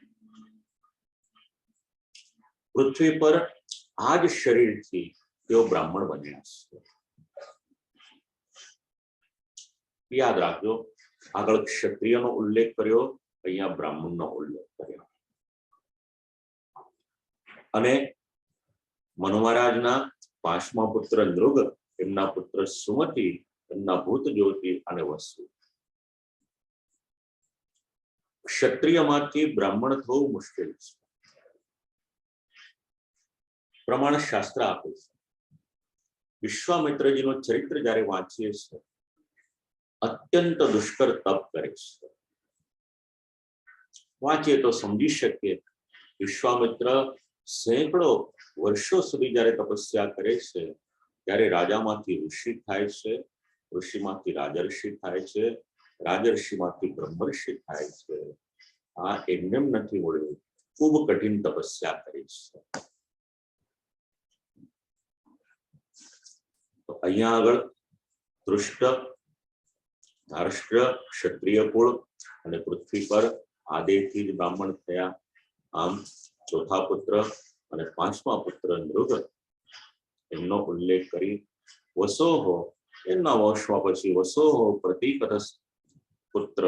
પૃથ્વી પર આ જ શરીરથી તેઓ બ્રાહ્મણ બન્યા છે. યાદ રાખજો, આગળ ક્ષત્રિયનો ઉલ્લેખ કર્યો, અહીંયા બ્રાહ્મણનો ઉલ્લેખ કર્યો. અને મનુ મહારાજના પાંચમા પુત્ર નૃગ, એમના પુત્ર સુમતિ, એમના ભૂત જ્યોતિ અને વસુ. ક્ષત્રિયમાંથી બ્રાહ્મણ થવું મુશ્કેલ છે. પ્રમાણ શાસ્ત્ર આપે છે. વિશ્વામિત્રજીનું ચરિત્ર જ્યારે વાંચીએ છીએ, અત્યંત દુષ્કર તપ કરે છે. વાંચીએ તો સમજી શકીએ, વિશ્વામિત્ર સેંકડો વર્ષો સુધી જ્યારે તપસ્યા કરે છે, ત્યારે રાજામાંથી ઋષિ થાય છે, ઋષિમાંથી રાજર્ષિ થાય છે, રાજર્ષિમાંથી બ્રહ્મર્ષિ થાય છે. આ એમને નથી મળ્યું, ખૂબ કઠિન તપસ્યા કરી છે. તો અહીંયા આગળ દૃષ્ટ, ધાર્ષ્ટ્ર ક્ષત્રિય કુળ અને પૃથ્વી પર આદેથી જ બ્રાહ્મણ થયા. આમ ચોથા પુત્ર અને પાંચમા પુત્ર નૃગ, એમનો ઉલ્લેખ કરી. વસોહો, એમના વંશમાં પછી વસોહો પ્રતિકતસ પુત્ર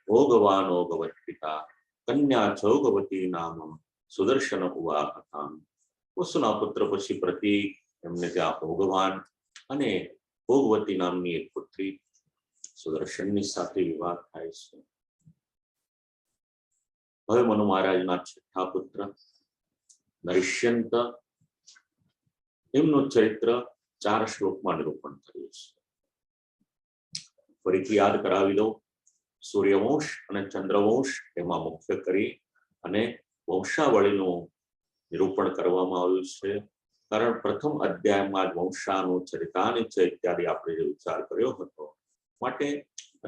ભોગવાનો ભગવત પિતા કન્યા ચૌગવતી નામ સુદર્શન ઉવાહતામ. વસુના પુત્ર પછી પ્રતિક, એમને ત્યાં ભોગવાન અને ભોગવતી નામની એક પુત્રી સુદર્શનની સાથે વિવાહ થાય છે. હવે મનુ મહારાજના છઠ્ઠા પુત્ર નરિષ્યંત, એમનું ચરિત્ર 4 શ્લોકમાં નિરૂપણ થયું છે. ફરીથી યાદ કરાવી દો. સૂર્યવંશ અને ચંદ્રવંશ એમાં મુખ્ય કરી અને વંશાવળીનું નિરૂપણ કરવામાં આવ્યું છે. કારણ પ્રથમ અધ્યાયમાં જ વંશાનું ચરિતાની છે ઇત્યાદિ આપણે જે વિચાર કર્યો હતો, માટે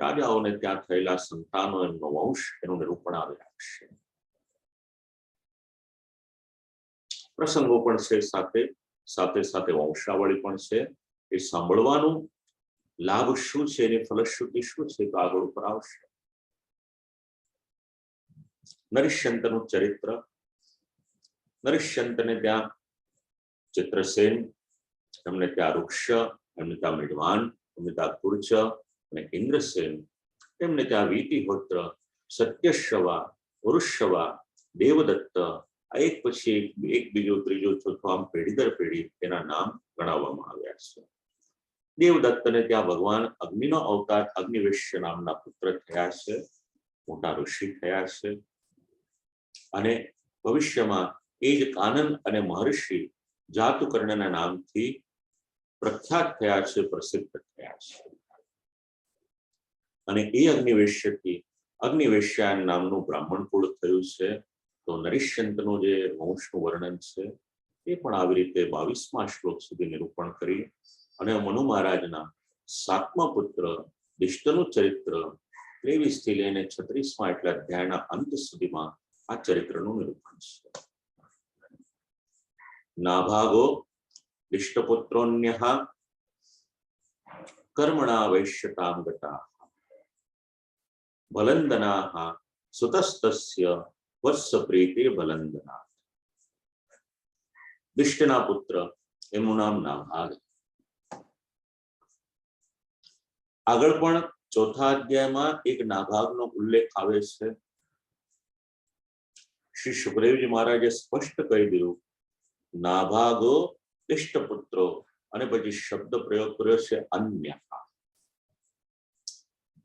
રાજાઓને ત્યાં થયેલા સંતાનો, એમનો વંશ, એનું નિરૂપણ આવ્યા છે. પ્રસંગો પણ છે, સાથે સાથે વંશાવળી પણ છે. એ સાંભળવાનું લાભ શું છે, એની ફલશ્રુતિ શું છે, તો આગળ ઉપર આવશે. નરિષ્યંતનું ચરિત્ર. નરિષ્યંતને ત્યાં ચિત્રસેન, એમને ત્યાં વૃક્ષ, એમને ત્યાં મિડવાન, એમને ત્યાં કુર્ચ અને ઇન્દ્રસેન, એમને ત્યાં વીતિહોત્ર, સત્યશ્રવા, પુરુષવા, દેવદત્ત, આ એક પછી એક બીજો ત્રીજો ચોથો આમ પેઢી દર પેઢી તેના નામ ગણાવવામાં આવ્યા છે. દેવદત્તને ત્યાં ભગવાન અગ્નિનો અવતાર અગ્નિવેશ્ય નામના પુત્ર થયા છે, મોટા ઋષિ થયા છે. અને ભવિષ્યમાં એ જ કાનન અને મહર્ષિ જાતુકર્ણના નામથી પ્રખ્યાત થયા છે, પ્રસિદ્ધ થયા છે. અને એ અગ્નિવેશ્યથી અગ્નિવેશ્યાયન નામનું બ્રાહ્મણ કુળ થયું છે. તો નરિષ્યંતનું જે વંશનું વર્ણન છે એ પણ આવી રીતે 22મા શ્લોક સુધી નિરૂપણ કરી. અને મનુ મહારાજના 7મા પુત્ર દિષ્ટનું ચરિત્ર 23 થી લઈને 36મા એટલે અધ્યાયના અંત સુધીમાં આ ચરિત્રનું નિરૂપણ છે. નાભાગો દિષ્ટપુત્રોન્યઃ કર્મણા વૈશ્યતામ ગતા ભલંદનાઃ સુતસ્તસ્ય વત્સ પ્રીતિર ભલંદના. દિષ્ટના પુત્ર, એમનું નામ નાભાગ. આગળ પણ ચોથા અધ્યાયમાં એક નાભાગનો ઉલ્લેખ આવે છે. શ્રી સુખદેવજી મહારાજે સ્પષ્ટ કહી દીધું, નાભાગો દિષ્ટપુત્રો, અને પછી શબ્દ પ્રયોગ કર્યો છે અન્ય.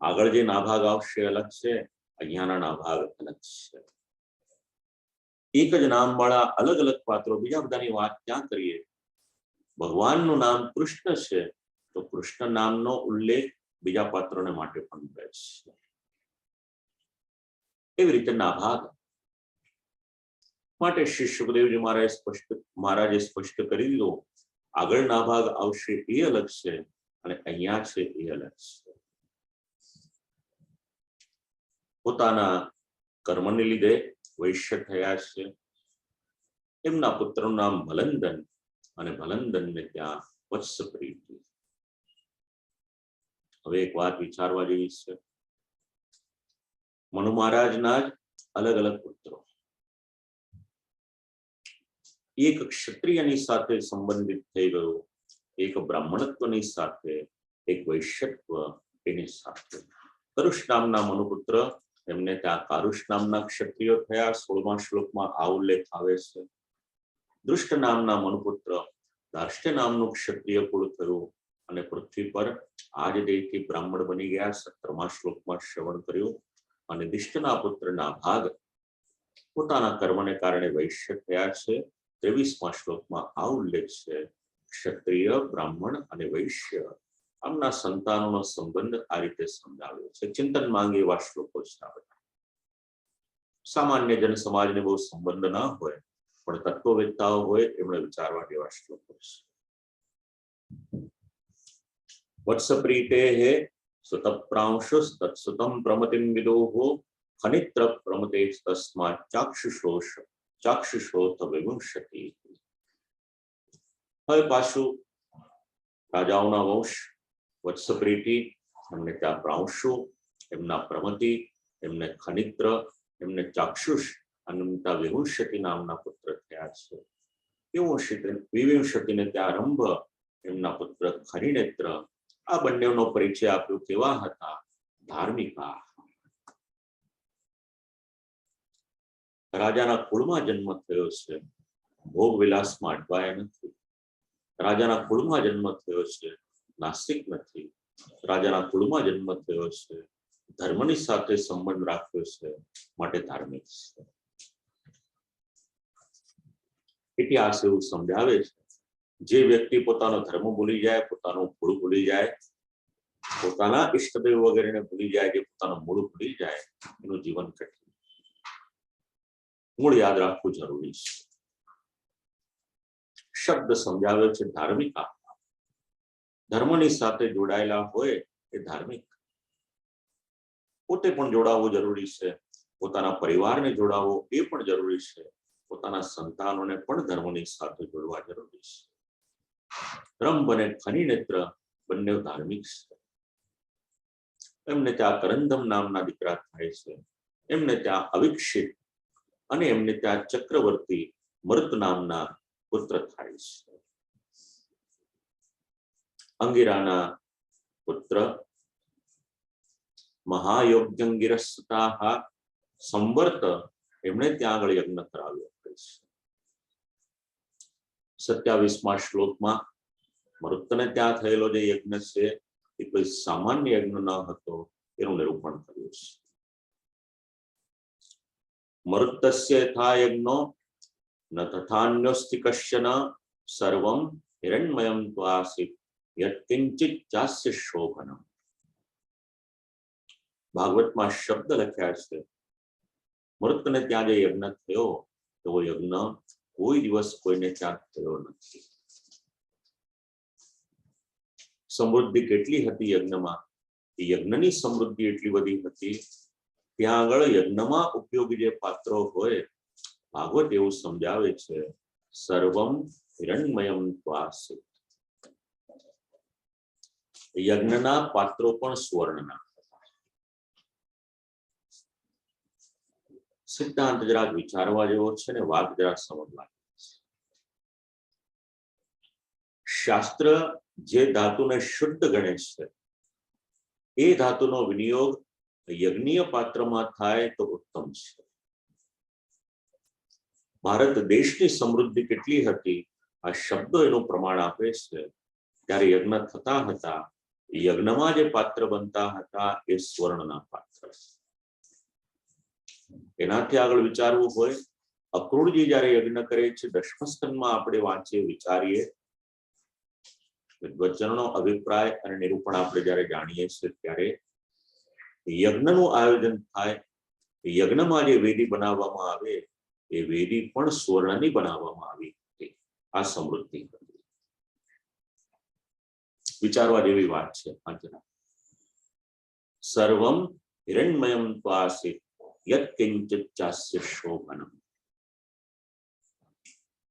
આગળ જે નાભાગ આવશે અલગ છે, અહીંયાના નાભાગ અલગ છે. एक ज नाम वाला अलग अलग पात्रों बीजा बधानी वात क्या करिए भगवानનું નામ કૃષ્ણ છે તો કૃષ્ણ નામનો ઉલ્લેખ બીજા પાત્રોને માટે પણ થાય છે એવી રીતે નાભાગ માટે શ્રી સુખદેવજી મહારાજે સ્પષ્ટ કરી દીધું આગળ નાભાગ આવશે એ અલગ છે અને અહીંયા છે એ અલગ છે પોતાના કર્મને લીધે વૈશ્ય થયા છે એમના પુત્રનું નામ ભલંદન અને ભલંદનને ત્યાં વત્સપ્રીતિ હવે એક વાત વિચારવા જેવી છે મનુ મહારાજના જ અલગ અલગ પુત્રો એક ક્ષત્રિયની સાથે સંબંધિત થઈ ગયો એક બ્રાહ્મણત્વની સાથે એક વૈશ્યત્વ એની સાથે કરુષ નામના મનુપુત્ર એમને ત્યાં કારુષ નામના ક્ષત્રિયો થયા 16મા શ્લોકમાં આ ઉલ્લેખ આવે છે દૃષ્ટ નામના મનુપુત્ર દાર્ષ્ટ્ય નામનું ક્ષત્રિય કુળ થયું અને પૃથ્વી પર આજ દેહથી બ્રાહ્મણ બની ગયા 17મા શ્લોકમાં શ્રવણ કર્યું અને દિષ્ટના પુત્ર નાભાગ પોતાના કર્મને કારણે વૈશ્ય થયા છે 23મા શ્લોકમાં આ ઉલ્લેખ છે ક્ષત્રિય બ્રાહ્મણ અને વૈશ્ય આમના સંતાનોનો સંબંધ આ રીતે સમજાવ્યો છે ચિંતન માંગે એવા શ્લોકો છે સામાન્ય જન સમાજને બહુ સંબંધ ના હોય પણ તત્વવેત્તાઓ હોય એમણે વિચારવા જેવા શ્લોકો છે વત્સપ્રીતેઃ સુતપ્રાંશુસ્તત્સુતં પ્રમતિં વિદોઃ ખનિત્ર પ્રમતેસ્તસ્માत् ચાક્ષુષોથ વિમુંશતિ હવે પાછું રાજાઓના વંશ વત્સપ્રીતિ એમને ત્યાં પ્રાંશુ એમના પ્રમતિ એમને ખનિત્ર એમને ચાક્ષુષ અનંતા વિમુંશતિ નામના પુત્ર થયા છે વિવિંશતિને ત્યાં રંભ એમના પુત્ર ખનિનેત્ર આ બંનેનો પરિચય આપ્યો કેવા હતા ધાર્મિકા રાજાના કુળમાં જન્મ થયો છે ભોગ વિલાસમાં અટવાયા નથી રાજાના કુળમાં જન્મ થયો છે નાસ્તિક નથી રાજાના કુળમાં જન્મ થયો છે ધર્મની સાથે સંબંધ રાખ્યો છે માટે ધાર્મિક છે ઇતિહાસ એવું સમજાવે છે જે વ્યક્તિ પોતાનો ધર્મ ભૂલી જાય પોતાનું કુળ ભૂલી જાય પોતાના ઈષ્ટદેવ વગેરેને ભૂલી જાય જે પોતાનું મૂળ ભૂલી જાય એનું જીવન કઠિન મૂળ યાદ રાખવું જરૂરી છે શબ્દ સમજાવ્યો છે ધાર્મિકા ધર્મની સાથે જોડાયેલા હોય એ ધાર્મિક પોતે પણ જોડાવવું જરૂરી છે પોતાના પરિવારને જોડાવવો એ પણ જરૂરી છે પોતાના સંતાનોને પણ ધર્મની સાથે જોડવા જરૂરી છે રંભ અને ખનિનેત્ર બંને ધાર્મિક છે એમને ત્યાં કરંદમ નામના દીકરા થાય છે એમને ત્યાં અવિક્ષિત અને એમને ત્યાં ચક્રવર્તી મૃત નામના પુત્ર થાય છે અંગિરાના પુત્ર મહાયોગ્યંગિરસ્તા સંવર્ત એમણે ત્યાં આગળ યજ્ઞ કરાવ્યો છે 27મા શ્લોકમાં મરુતને ત્યાં થયેલો જે યજ્ઞ છે એ કોઈ સામાન્ય યજ્ઞ ન હતો એનું નિરૂપણ કર્યું છે મરુતસ્ય યથા યજ્ઞો ન તથાન્યોસ્તિ કશ્ચન સર્વં હિરણ્મયં ત્વાસિત યત્કિંચિત ચાસ્ય શોભનમ ભાગવતમાં શબ્દ લખ્યા છે મૃતને ત્યાં જે યજ્ઞ થયો એવો યજ્ઞ કોઈ દિવસ કોઈને ત્યાં થયો નથી સમૃદ્ધિ કેટલી હતી યજ્ઞમાં યજ્ઞની સમૃદ્ધિ એટલી બધી હતી ત્યાં આગળ યજ્ઞમાં ઉપયોગી જે પાત્રો હોય ભાગવત એવું સમજાવે છે સર્વમ હિરણ્મયમ ત્વાસિત યજ્ઞના પાત્રો પણ સુવર્ણના સિદ્ધાંત જરાક વિચારવા જેવો છે ને વાત જરાક સમજવા શાસ્ત્ર જે ધાતુને શુદ્ધ ગણે છે એ ધાતુનો વિનિયોગ યજ્ઞીય પાત્રમાં થાય તો ઉત્તમ છે ભારત દેશની સમૃદ્ધિ કેટલી હતી આ શબ્દો એનું પ્રમાણ આપે છે ત્યારે યજ્ઞ થતા હતા યજ્ઞમાં જે પાત્ર બનતા હતા એ સ્વર્ણના પાત્ર એનાથી આગળ વિચારવું હોય અક્રૂરજી જયારે યજ્ઞ કરે છે, દશમ સ્કંદમાં આપણે વાંચીએ, વિચારીએ, વિદ્વજ્જનોનો અભિપ્રાય અને નિરૂપણ આપણે જયારે જાણીએ છીએ, ત્યારે યજ્ઞનું આયોજન થાય. યજ્ઞમાં જે વેદી બનાવવામાં આવે એ વેદી પણ સુવર્ણની બનાવવામાં આવી હતી. આ સમૃદ્ધિ હતી. વિચારવા જેવી વાત છે. સર્વમ હિરણ્મયમ ત્વાસિત યત્ કિંચિત ચાસ્ય શોભનમ.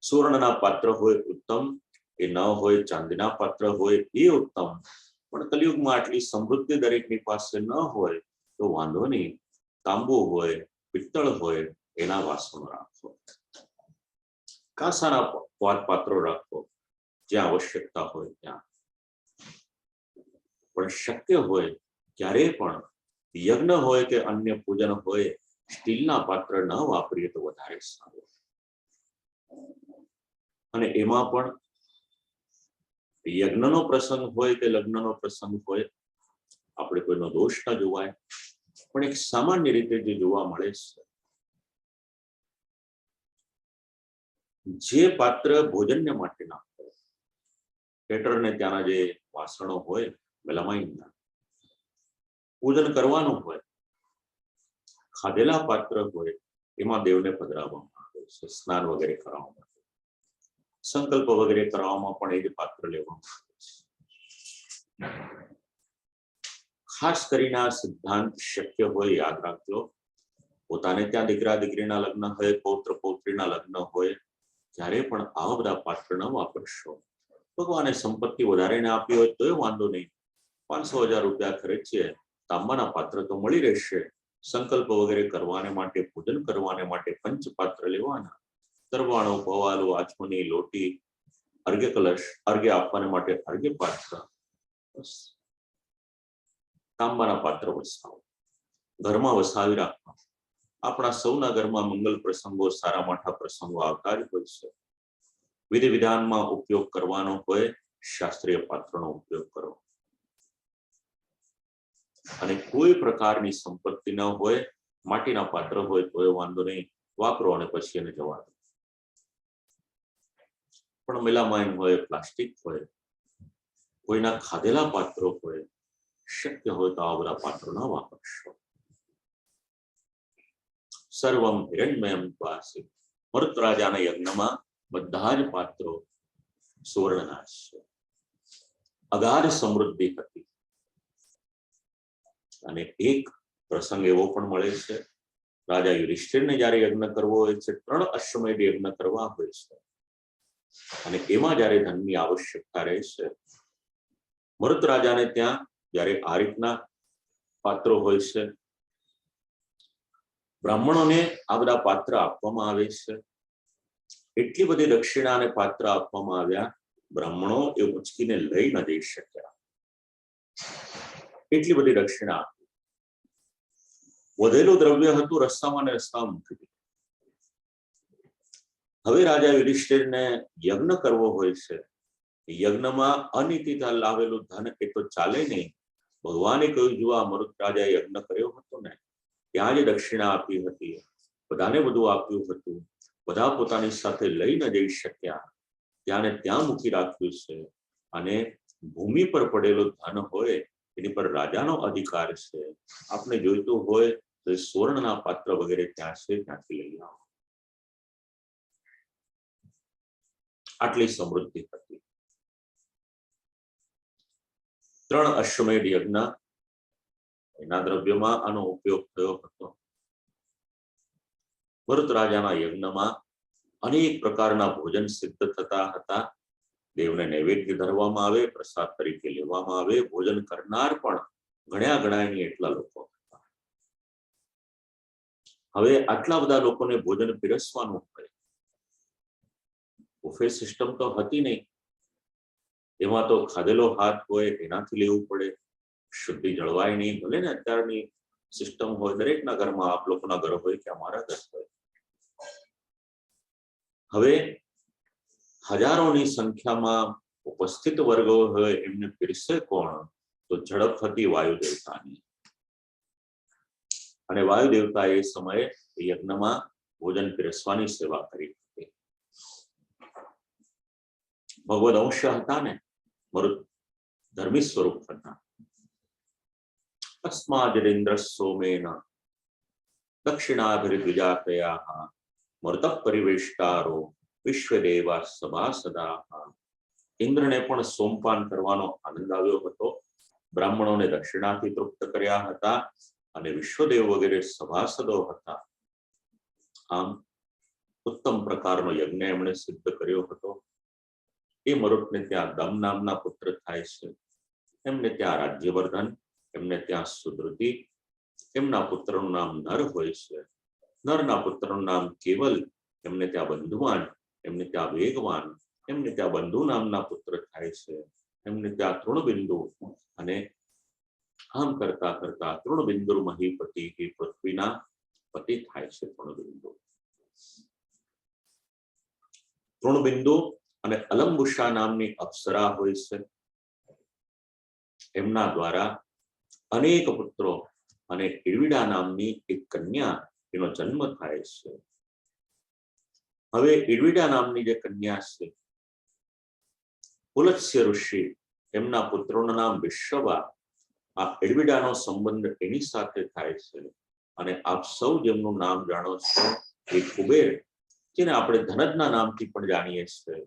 સુવર્ણના પાત્ર હોય ઉત્તમ, એ ન હોય ચાંદીના પાત્ર હોય એ ઉત્તમ, પણ કલિયુગમાં આટલી સમૃદ્ધિ દરેકની પાસે ન હોય તો વાંધો નહીં, તાંબુ હોય, પિત્તળ હોય, એના વાસણો રાખો, કાંસાના પાત્રો રાખો, જ્યાં આવશ્યકતા હોય ત્યાં. પણ શક્ય હોય ક્યારે પણ યજ્ઞ હોય કે અન્ય પૂજન હોય, સ્ટીલના પાત્ર ન વાપરીએ તો વધારે સારું. અને એમાં પણ યજ્ઞનો પ્રસંગ હોય કે લગ્નનો પ્રસંગ હોય, આપણે કોઈનો દોષ ન જોવાય, પણ એક સામાન્ય રીતે જે જોવા મળે છે, જે પાત્ર ભોજનને માટેના હોય, કેટરને ત્યાંના જે વાસણો હોય મેલામાઇનના, પૂજન કરવાનું હોય, ખાધેલા પાત્ર હોય, એમાં દેવને પધરાવવામાં આવે છે, સ્નાન વગેરે કરાવવામાં આવે છે, સંકલ્પ વગેરે કરવામાં પણ એ જ પાત્ર લેવામાં આવે છે. ખાસ કરીને આ સિદ્ધાંત શક્ય હોય યાદ રાખજો. પોતાને ત્યાં દીકરા દીકરીના લગ્ન હોય, પૌત્ર પૌત્રીના લગ્ન હોય, ત્યારે પણ આવા બધા પાત્ર ન વાપરશો. ભગવાને સંપત્તિ વધારીને આપી હોય તો એ વાંધો નહીં, 500,000 રૂપિયા ખર્ચીએ, તાંબાના પાત્ર તો મળી રહેશે. સંકલ્પ વગેરે કરવાને માટે, પૂજન કરવાને માટે પંચપાત્ર લેવાના, તરવાણો, પવાલો, આચમની, લોટી, અર્ઘ્ય કલશ, અર્ઘ્ય આપવાને માટે અર્ઘ્ય પાત્ર, બસ તાંબાના પાત્ર વસાવો, ઘરમાં વસાવી રાખવા. આપણા સૌના ઘરમાં મંગલ પ્રસંગો, સારા માઠા પ્રસંગો આવતા જ હોય છે. વિધિ વિધાનમાં ઉપયોગ કરવાનો હોય, શાસ્ત્રીય પાત્રનો ઉપયોગ કરો. અને કોઈ પ્રકારની સંપત્તિ ન હોય, માટીના પાત્ર હોય તો એ વાંધો નહીં, વાપરો અને પછી એને જવા દો. પણ મેલામાઇન હોય, પ્લાસ્ટિક હોય, કોઈના ખાધેલા પાત્રો હોય, શક્ય હોય તો આ બધા પાત્રો ન વાપરશો. સર્વમ હિરણ્મયમ ત્વાસિત. મરુત રાજાના યજ્ઞમાં બધા જ પાત્રો સુવર્ણના છે. અગાધ સમૃદ્ધિ હતી. અને એક પ્રસંગ એવો પણ મળે છે, રાજા યુધિષ્ઠિરને જયારે યજ્ઞ કરવો હોય છે, 3 અશ્વમેધ યજ્ઞ કરવા હોય છે, અને એમાં જયારે ધનની આવશ્યકતા રહે છે, મરુત રાજાને ત્યાં જયારે આ રીતના પાત્રો હોય છે, બ્રાહ્મણોને આ બધા પાત્ર આપવામાં આવે છે. એટલી બધી દક્ષિણા અને પાત્ર આપવામાં આવ્યા, બ્રાહ્મણો એ ઉંચકીને લઈ ન જઈ શક્યા. એટલી બધી દક્ષિણા આપી. વધેલું દ્રવ્ય હતું, રસ્તામાં ને રસ્તામાં મૂકી દીધું. હવે રાજા યુધિષ્ઠિરને યજ્ઞ કરવો હોય છે. યજ્ઞમાં અનીતિથી લાવેલું ધન એ તો ચાલે નહીં. ભગવાને કહ્યું, જો આ મરુત રાજાએ યજ્ઞ કર્યો હતો ને, ત્યાં જ દક્ષિણા આપી હતી, બધાને બધું આપ્યું હતું, બધા પોતાની સાથે લઈ ન જઈ શક્યા, ત્યાં ને ત્યાં મૂકી રાખ્યું છે. અને ભૂમિ પર પડેલું ધન હોય એની પર રાજાનો અધિકાર છે. આપણે જોઈતું હોય તો સુવર્ણના પાત્ર વગેરે ત્યાં છે, ત્યાંથી લઈ આવો. આટલી સમૃદ્ધિ હતી. 3 અશ્વમેધ યજ્ઞ, એના દ્રવ્યમાં આનો ઉપયોગ થયો હતો. મરુત રાજાના યજ્ઞમાં અનેક પ્રકારના ભોજન સિદ્ધ થતા હતા. દેવને નૈવેદ્ય ધરવામાં આવે, પ્રસાદ તરીકે લેવામાં આવે. ભોજન કરનાર પણ ગણ્યા નહીં એટલા લોકો હતા. હવે આટલા બધા લોકોને ભોજન પીરસવાનું હોય, બુફે સિસ્ટમ તો હતી નહીં. એમાં તો ખાધેલો હાથ હોય એનાથી લેવું પડે, શુદ્ધિ જળવાય નહીં. ભલે ને અત્યારની સિસ્ટમ હોય, દરેકના ઘરમાં, આપ લોકોના ઘર હોય કે અમારા ઘર હોય. હવે હજારોની સંખ્યામાં ઉપસ્થિત વર્ગો હોય, એમને પીરસે કોણ? તો ઝડપ હતી વાયુ દેવતાની. અને વાયુ દેવતા એ સમયે યજ્ઞમાં ભોજન પીરસવાની સેવા કરી હતી. ભગવદ અંશ હતા ને, મરુત ધર્મી સ્વરૂપ હતા. તસ્માદિન્દ્ર સોમેન દક્ષિણાભિર્દ્વિજાતયા મૃત પરિવેષ્ટારો વિશ્વદેવા સભાસદા. ઇન્દ્રને પણ સોમપાન કરવાનો આનંદ આવ્યો હતો. બ્રાહ્મણોને દક્ષિણાથી તૃપ્ત કર્યા હતા અને વિશ્વદેવ વગેરે સભાસદો હતા. આમ ઉત્તમ પ્રકારનો યજ્ઞ એમણે સિદ્ધ કર્યો હતો. એ મરુતને ત્યાં દમ નામના પુત્ર થાય છે. એમને ત્યાં રાજ્યવર્ધન, એમને ત્યાં સુદ્રુતિ, એમના પુત્રનું નામ નર હોય છે. નરના પુત્રનું નામ કેવલ, એમને ત્યાં બંધુવાન, એમને ત્યાં વેગવાન, એમને ત્યાં બંધુ નામના પુત્ર થાય છે. એમને ત્યાં તૃણબિંદુ, અને આમ કરતા કરતા તૃણબિંદુ મહીપતિ કે પૃથ્વીના પતિ થાય છે. તૃણબિંદુ અને અલંબુષા નામની અપ્સરા હોય છે. એમના દ્વારા અનેક પુત્રો અને ઇડવિડા નામની એક કન્યા, એનો જન્મ થાય છે. હવે ઇડવિડા નામની જે કન્યા છે, પુલત્સ્ય ઋષિ, એમના પુત્રોનું નામ વિશ્વવા. આ ઇડવિડાનો સંબંધ એની સાથે થાય છે. અને આપ સૌ જેમનું નામ જાણો છો એ કુબેર, જેને આપણે ધનદના નામથી પણ જાણીએ છીએ.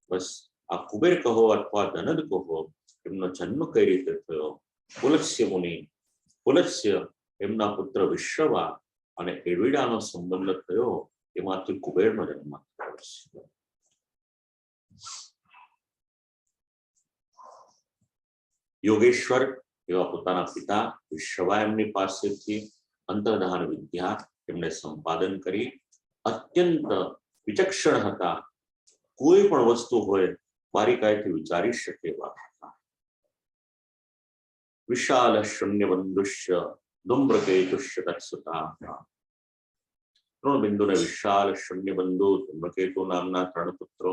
બસ આ કુબેર કહો અથવા ધનદ કહો, એમનો જન્મ કઈ રીતે થયો? પુલત્સ્ય મુનિ, પુલત્સ્ય એમના પુત્ર વિશ્વવા અને ઇડવિડાનો સંબંધ થયો, એમાંથી કુબેરનો જન્મ થયો છે. યોગેશ્વર એવા પોતાના પિતા વિશ્વવા એમની પાસેથી અંતર્ધાન વિદ્યા એમને સંપાદન કરી. અત્યંત વિચક્ષણ હતા. કોઈ પણ વસ્તુ હોય બારીકાઈથી વિચારી શકે એવા હતા. વિશાલ શૂન્ય બંધુષ્ય ધૂમ્રકેતુષ્ય તત્સુતા. તૃણબિંદુને વિશાલ, શૂન્ય બંધુ, ધૂમ્રકેતુ નામના 3 પુત્રો,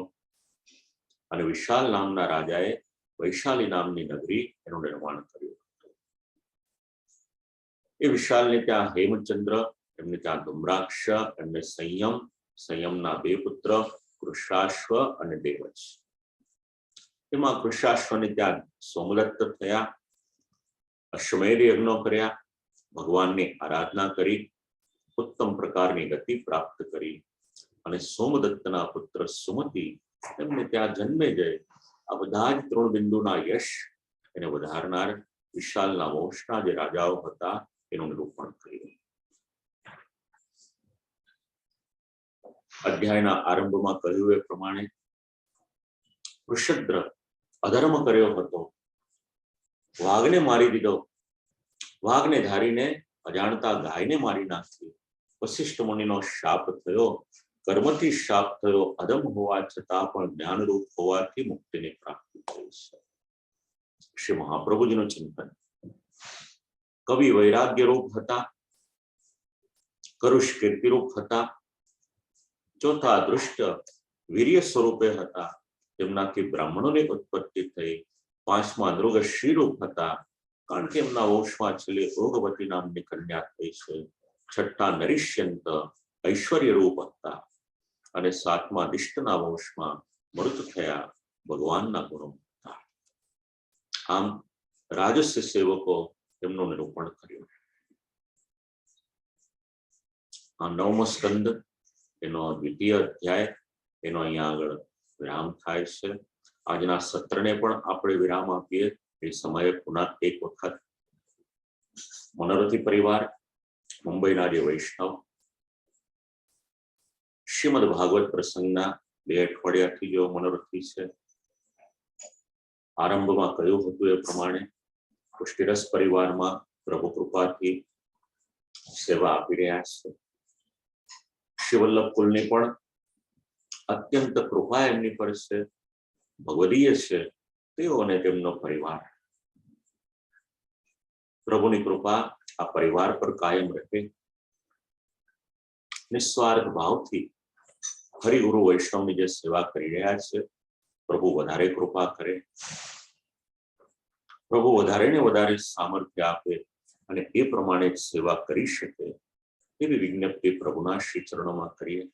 અને વિશાલ નામના રાજાએ વૈશાલી નામની નગરી એનું નિર્માણ કર્યું હતું. એ વિશાલને ત્યાં હેમચંદ્ર, એમને ત્યાં ધુમ્રાક્ષ, એમને સંયમ, સંયમના 2 પુત્ર કૃષાશ્વ અને દેવજ. એમાં કૃષાશ્વને ત્યાં સોમદત્ત થયા. અશ્વમેધ યજ્ઞો કર્યા, ભગવાનની આરાધના કરી, ઉત્તમ પ્રકારની ગતિ પ્રાપ્ત કરી. અને સોમદત્તના પુત્ર સુમતિ, એમને ત્યાં જન્મે જાય. આ બધા જ તૃણબિંદુના યશ એને વધારનાર વિશાલના વંશના જે રાજાઓ હતા એનું નિરૂપણ કર્યું. અધ્યાયના આરંભમાં કહ્યું એ પ્રમાણે વૃષદ્ર અધર્મ કર્યો હતો. વાઘને મારી દીધો. વાઘને ધારીને અજાણતા ગાયને મારી નાખી. વશિષ્ઠ મુનિનો શાપ થયો. કર્મથી શાપ થયો. અધમ હોવા છતાં પણ જ્ઞાનરૂપ હોવાથી મુક્તિની પ્રાપ્તિ થઈ છે. શ્રી મહાપ્રભુજીનું ચિંતન. કવિ વૈરાગ્ય રૂપ હતા. કરુષ કીર્તિરૂપ હતા. ચોથા દૃષ્ટ વીર્ય સ્વરૂપે હતા. તેમનાથી બ્રાહ્મણોની ઉત્પત્તિ થઈ. 5મા નૃગ શ્રીરૂપ હતા, કારણ કે એમના વંશમાં છેલ્લે ઓગવતી નામની કન્યા થઈ છે. 6ઠા નરિષ્યંત ઐશ્વર્ય રૂપ હતા. અને 7મા દિષ્ટના વંશમાં મૃત થયા, ભગવાનના ગુણો હતા. આમ રાજસ્ય સેવકો તેમનું નિરૂપણ કર્યું. આ 9મો સ્કંદ, એનો દ્વિતીય અધ્યાય, એનો અહીંયા આગળ વિરામ થાય છે. આજના સત્રને પણ આપણે વિરામ આપીએ એ સમયે પુનઃ એક વખત મનોરથી પરિવાર, મુંબઈના જે વૈષ્ણવ, શ્રીમદ ભાગવત પ્રસંગના 2 અઠવાડિયાથી જો મનોરથી છે. આરંભમાં કહ્યું હતું એ પ્રમાણે પુષ્ટિરસ પરિવારમાં પ્રભુ કૃપાથી સેવા આપી રહ્યા છે. શિવલ્લભ કુલની પણ અત્યંત કૃપા એમની પર છે. ભગવદીય છે તેઓ અને તેમનો પરિવાર. પ્રભુની કૃપા આ પરિવાર પર કાયમ રહે. નિસ્વાર્થ ભાવથી હરિગુરુ વૈષ્ણવની જે સેવા કરી રહ્યા છે, પ્રભુ વધારે કૃપા કરે, પ્રભુ વધારે ને વધારે સામર્થ્ય આપે અને એ પ્રમાણે જ સેવા કરી શકે એવી વિજ્ઞપ્તિ પ્રભુના શ્રી ચરણોમાં કરીએ.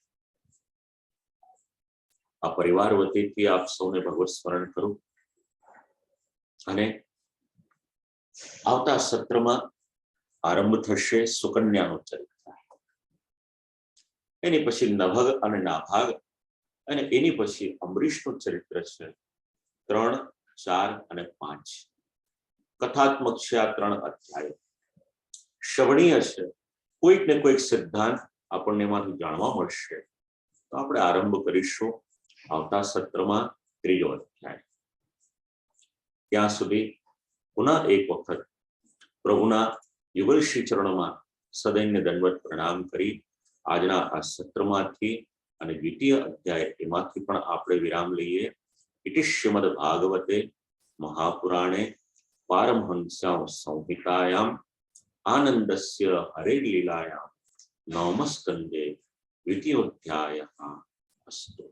આ પરિવાર વતીથી આપ સૌને ભગવત સ્મરણ કરું અને આવતા સત્રમાં આરંભ થશે સુકન્યાનો ચરિત્ર, એની પછી નભગ અને નાભાગ, અને એની પછી અંબરીશનું ચરિત્ર છે. 3, 4 અને 5 કથાત્મક છે. આ 3 અધ્યાયો શ્રવણીય છે. કોઈક ને કોઈક સિદ્ધાંત આપણને એમાંથી જાણવા મળશે. તો આપણે આરંભ કરીશું આવતા સત્રમાં 3જો અધ્યાય. ત્યાં સુધી પુનઃ એક વખત પ્રભુના યુગલ શ્રી ચરણોમાં સદૈન્ય દંડવત પ્રણામ કરી આજના આ સત્રમાંથી અને દ્વિતીય અધ્યાય એમાંથી પણ આપણે વિરામ લઈએ. ઇતિ શ્રીમદ ભાગવતે મહાપુરાણે પારમહંસ્યામ સંહિતાયામ આનંદસ્ય હરે લીલાયામ નવમસ્કંદે દ્વિતીયોધ્યાયઃ અસ્તુ.